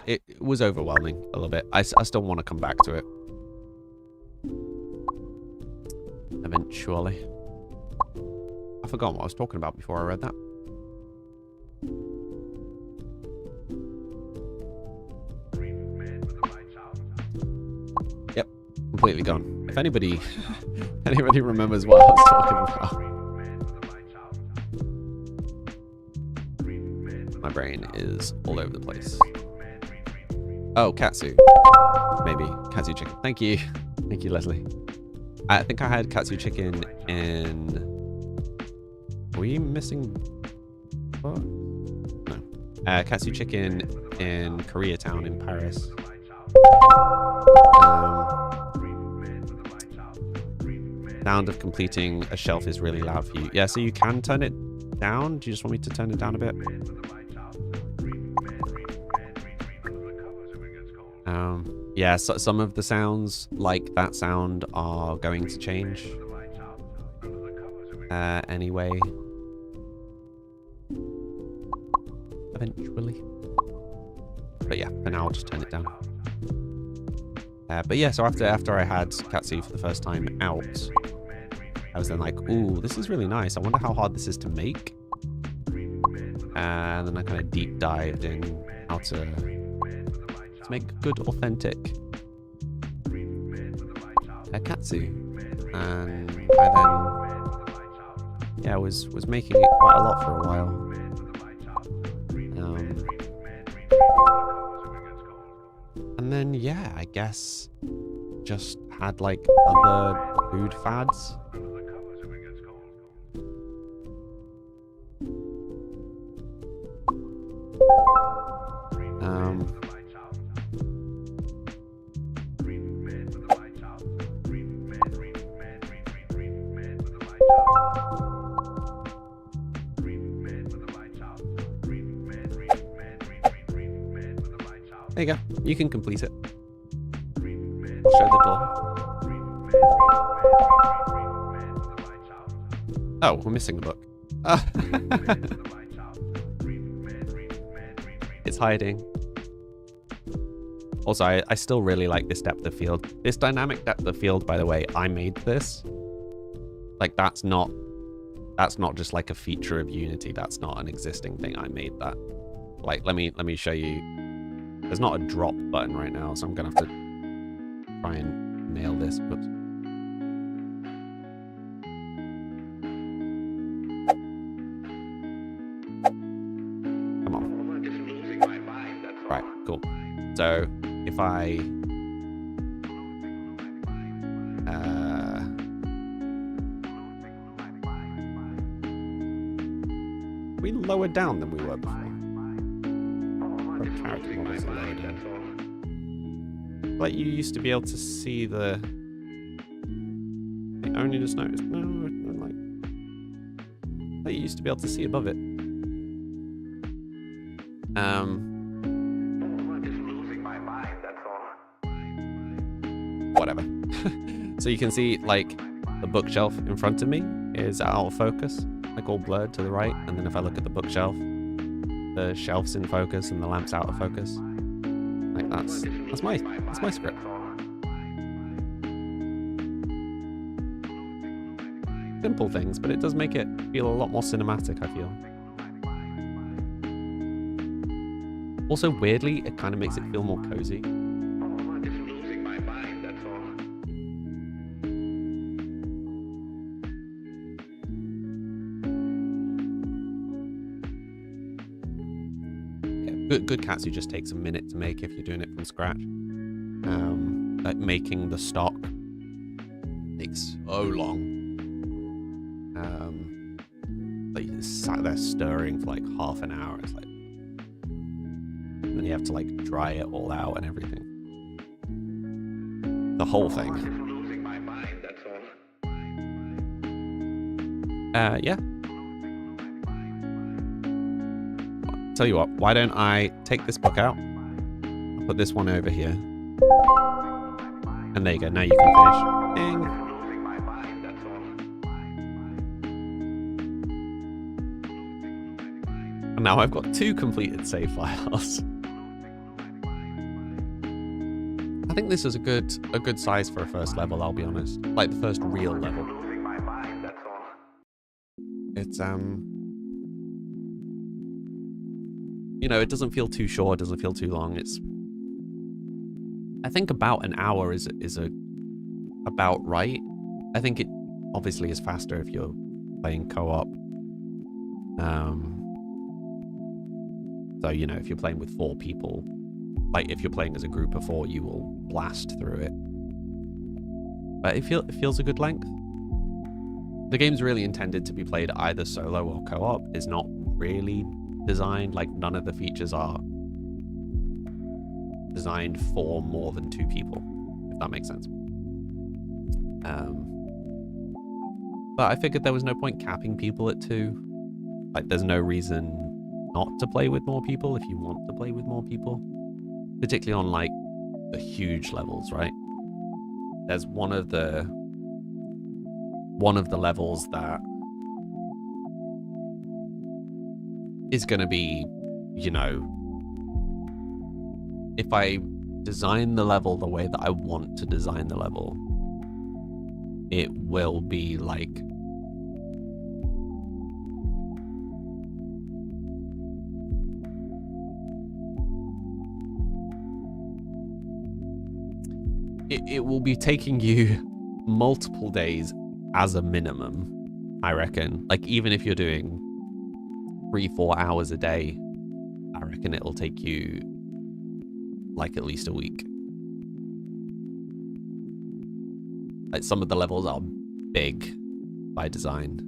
it was overwhelming a little bit. I still want to come back to it eventually. I forgot what I was talking about before I read that. Yep, completely gone. If anybody remembers what I was talking about. My brain is all over the place. Oh, katsu. Maybe. Katsu chicken. Thank you. Thank you, Leslie. I think I had katsu chicken in... Are we missing... What? No. Katsu chicken in Koreatown in Paris. Sound of completing a shelf is really loud for you. Yeah, so you can turn it down. Do you just want me to turn it down a bit? Yeah, so some of the sounds, like that sound, are going to change anyway. Eventually. But yeah, for now I'll just turn it down. But yeah, so after I had Katsu for the first time out, I was then like, ooh, this is really nice. I wonder how hard this is to make. And then I kind of deep dived in how to make good, authentic katsu, and I then was making it quite a lot for a while. And then I guess just had like other food fads. There you go. You can complete it. I'll show the door. Oh, we're missing the book. Ah. It's hiding. Also, I still really like this depth of field. This dynamic depth of field, by the way, I made this. Like, that's not just like a feature of Unity. That's not an existing thing. I made that. Like, let me show you. There's not a drop button right now, so I'm gonna have to try and nail this. But come on. Right, cool. So if I we lower down than we were before. Our character models are lower down. Like you used to be able to see the. I only just noticed. No, like you used to be able to see above it. Whatever. So you can see like the bookshelf in front of me is out of focus, like all blurred to the right, and then if I look at the bookshelf, the shelf's in focus and the lamp's out of focus. Like that's my script. Simple things, but it does make it feel a lot more cinematic, I feel. Also, weirdly, it kind of makes it feel more cozy. Good Katsu just takes a minute to make if you're doing it from scratch. Like making the stock takes so long. Like you sat there stirring for like half an hour. It's like, and then you have to like dry it all out and everything. The whole thing. Yeah. Tell you what, why don't I take this book out, I'll put this one over here, and there you go, now you can finish. Ding. And now I've got 2 completed save files. I think this is a good size for a first level, I'll be honest. Like the first real level. It's you know, it doesn't feel too short, it doesn't feel too long. It's, I think about an hour is about right. I think it obviously is faster if you're playing co-op. So, you know, if you're playing with 4 people, like if you're playing as a group of 4, you will blast through it. But it feels a good length. The game's really intended to be played either solo or co-op. It's not really designed, like none of the features are designed for more than 2 people, if that makes sense. But I figured there was no point capping people at 2. Like there's no reason not to play with more people if you want to play with more people, particularly on like the huge levels, right? There's one of the levels that is going to be, you know, if I design the level the way that I want to design the level, it will be like it will be taking you multiple days as a minimum, I reckon. Like even if you're doing 3-4 hours a day, I reckon it'll take you like at least a week. Like some of the levels are big by design.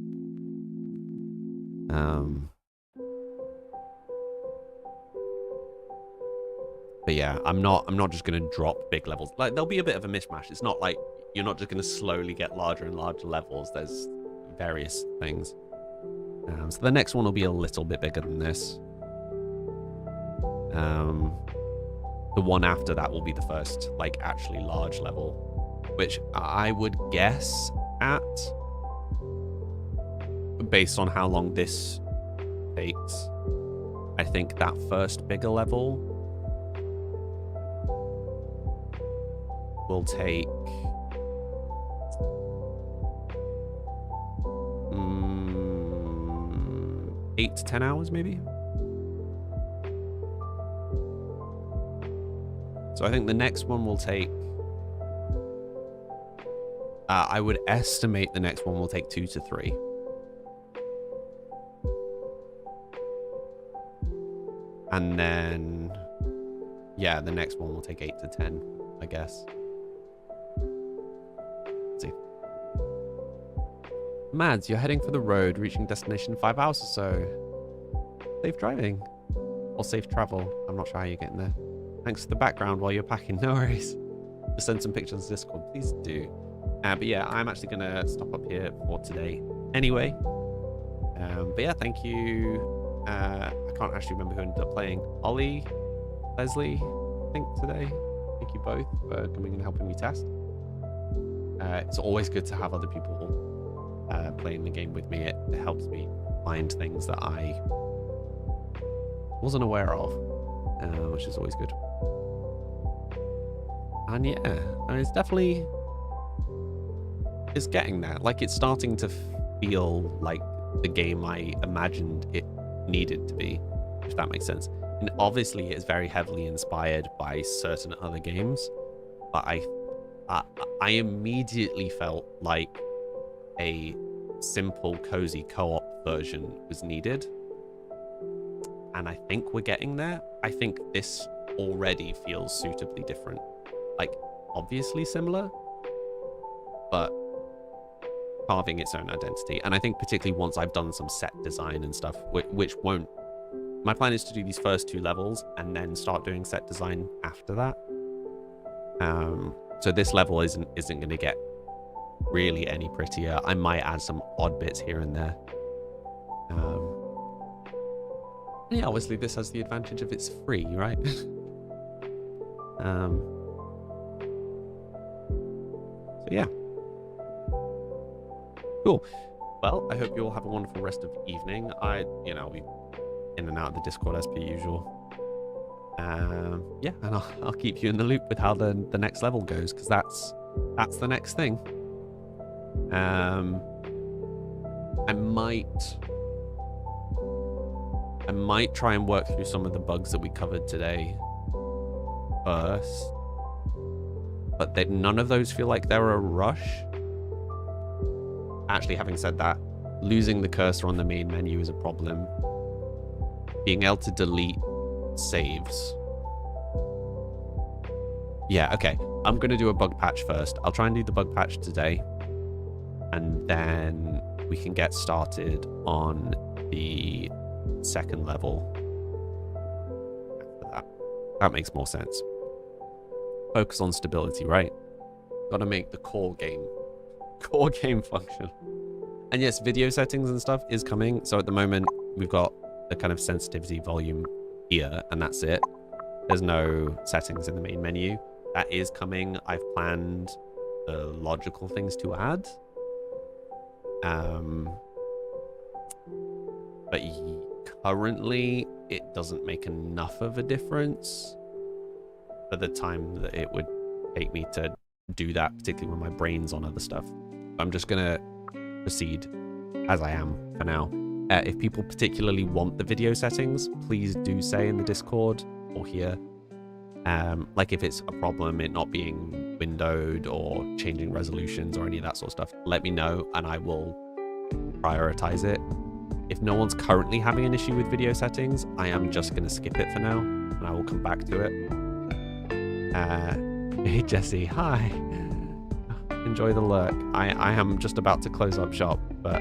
But yeah, I'm not just gonna drop big levels. Like there'll be a bit of a mishmash. It's not like you're not just gonna slowly get larger and larger levels. There's various things. So the next one will be a little bit bigger than this. The one after that will be the first, like, actually large level, which I would guess at based on how long this takes, I think that first bigger level will take 8 to 10 hours maybe. So I think the next one will take, I would estimate the next one will take 2 to 3. And then, yeah, the next one will take 8 to 10, I guess. Let's see. Mads, you're heading for the road, reaching destination in 5 hours or so. Safe driving. Or safe travel. I'm not sure how you're getting there. Thanks for the background while you're packing. No worries. Just send some pictures to Discord. Please do. But yeah, I'm actually going to stop up here for today anyway. But yeah, thank you. I can't actually remember who ended up playing. Ollie, Leslie, I think today. Thank you both for coming and helping me test. It's always good to have other people playing the game with me. It helps me find things that I wasn't aware of, which is always good. And yeah, it's definitely, it's getting there. Like, it's starting to feel like the game I imagined it needed to be, if that makes sense. And obviously it's very heavily inspired by certain other games, but I immediately felt like a simple, cozy co-op version was needed. And I think we're getting there. I think this already feels suitably different. Like, obviously similar, but carving its own identity. And I think particularly once I've done some set design and stuff, which won't... My plan is to do these first 2 levels and then start doing set design after that. So this level isn't going to get really any prettier. I might add some odd bits here and there. Yeah, obviously this has the advantage of it's free, right? So yeah. Cool. Well, I hope you all have a wonderful rest of the evening. I'll be in and out of the Discord as per usual. Yeah, and I'll keep you in the loop with how the next level goes, because that's the next thing. I might try and work through some of the bugs that we covered today first, but none of those feel like they're a rush. Actually, having said that, losing the cursor on the main menu is a problem. Being able to delete saves. Yeah, okay. I'm going to do a bug patch first. I'll try and do the bug patch today, and then we can get started on the second level after that. That makes more sense. Focus on stability, right? Got to make the core game function. And yes, video settings and stuff is coming. So at the moment we've got the kind of sensitivity volume here, and that's it. There's no settings in the main menu. That is coming. I've planned the logical things to add. But currently it doesn't make enough of a difference for the time that it would take me to do that, particularly when my brain's on other stuff. I'm just gonna proceed as I am for now. If people particularly want the video settings, please do say in the Discord or here. Like if it's a problem, it not being windowed or changing resolutions or any of that sort of stuff, let me know and I will prioritize it. If no one's currently having an issue with video settings, I am just going to skip it for now and I will come back to it. Hey Jesse, hi. Enjoy the lurk. I am just about to close up shop, but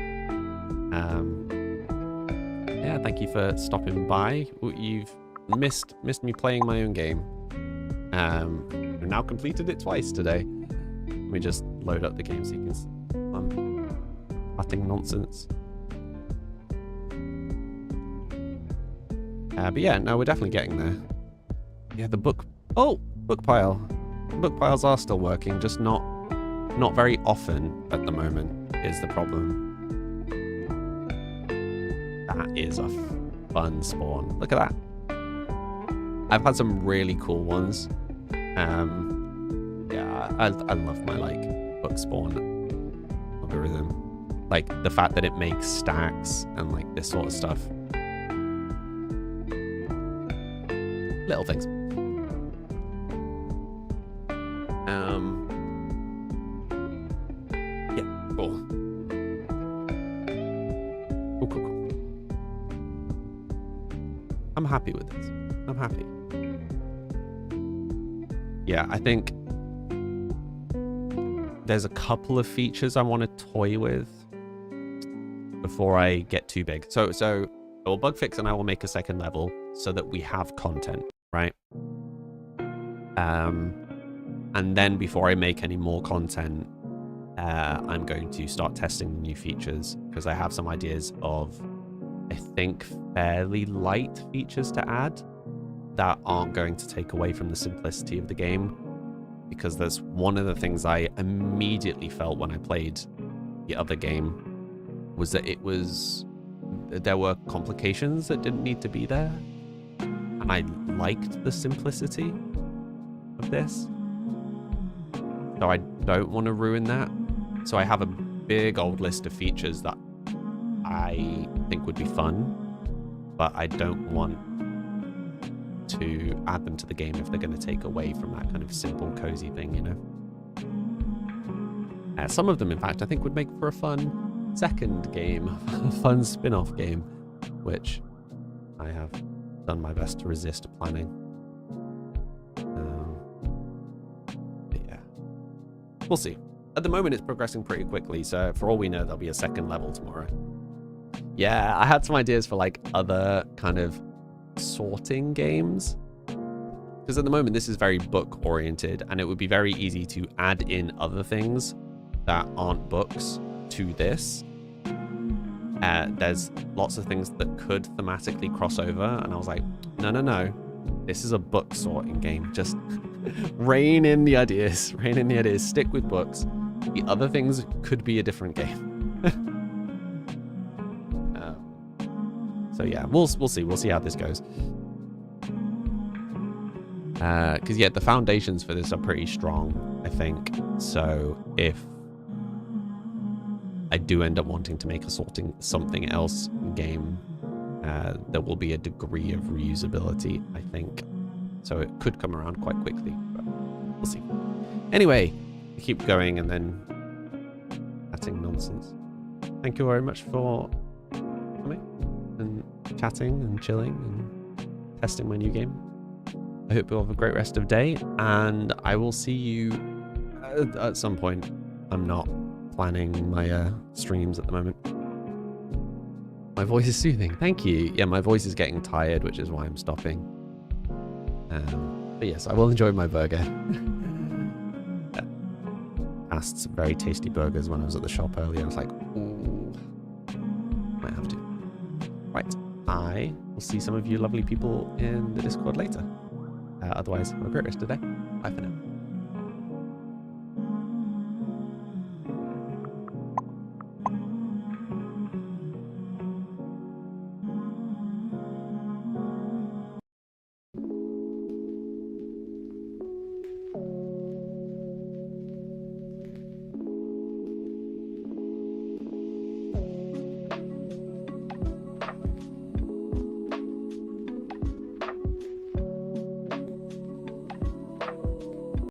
yeah, thank you for stopping by. You've missed me playing my own game. I've now completed it twice today. Let me just load up the game so you can see I'm cutting nonsense. But yeah, no, we're definitely getting there. Yeah, the book pile. The book piles are still working, just not very often at the moment is the problem. is a fun spawn. Look at that. I've had some really cool ones. Yeah, I love my like book spawn algorithm. Like the fact that it makes stacks and like this sort of stuff. Little things. Yeah, cool. Cool. I'm happy with this. I'm happy. Yeah, I think there's a couple of features I want to toy with before I get too big. So I will bug fix and I will make a second level so that we have content, right? And then before I make any more content, I'm going to start testing the new features because I have some ideas of, I think, fairly light features to add that aren't going to take away from the simplicity of the game, because that's one of the things I immediately felt when I played the other game was that there were complications that didn't need to be there, and I liked the simplicity of this, so I don't want to ruin that. So I have a big old list of features that I think would be fun, but I don't want to add them to the game if they're going to take away from that kind of simple, cozy thing, you know? Some of them, in fact, I think would make for a fun second game, a fun spin-off game, which I have done my best to resist planning. But yeah, we'll see. At the moment, it's progressing pretty quickly, so for all we know, there'll be a second level tomorrow. Yeah, I had some ideas for like other kind of sorting games, because at the moment this is very book oriented, and it would be very easy to add in other things that aren't books to this. There's lots of things that could thematically cross over, and I was like, no, this is a book sorting game. Just rein in the ideas, stick with books. The other things could be a different game. So yeah, we'll see how this goes. Because yeah, the foundations for this are pretty strong, I think. So if I do end up wanting to make a sorting something else game, there will be a degree of reusability, I think. So it could come around quite quickly, but we'll see. Anyway, keep going and then chatting nonsense. Thank you very much for coming and chatting and chilling and testing my new game. I hope you have a great rest of day, and I will see you at some point. I'm not planning my streams at the moment. My voice is soothing. Thank you. Yeah, my voice is getting tired, which is why I'm stopping. But yes, I will enjoy my burger. Asked some very tasty burgers when I was at the shop earlier. I was like, ooh, might have to. Right, I will see some of you lovely people in the Discord later. Otherwise, have a great rest of the day. Bye for now.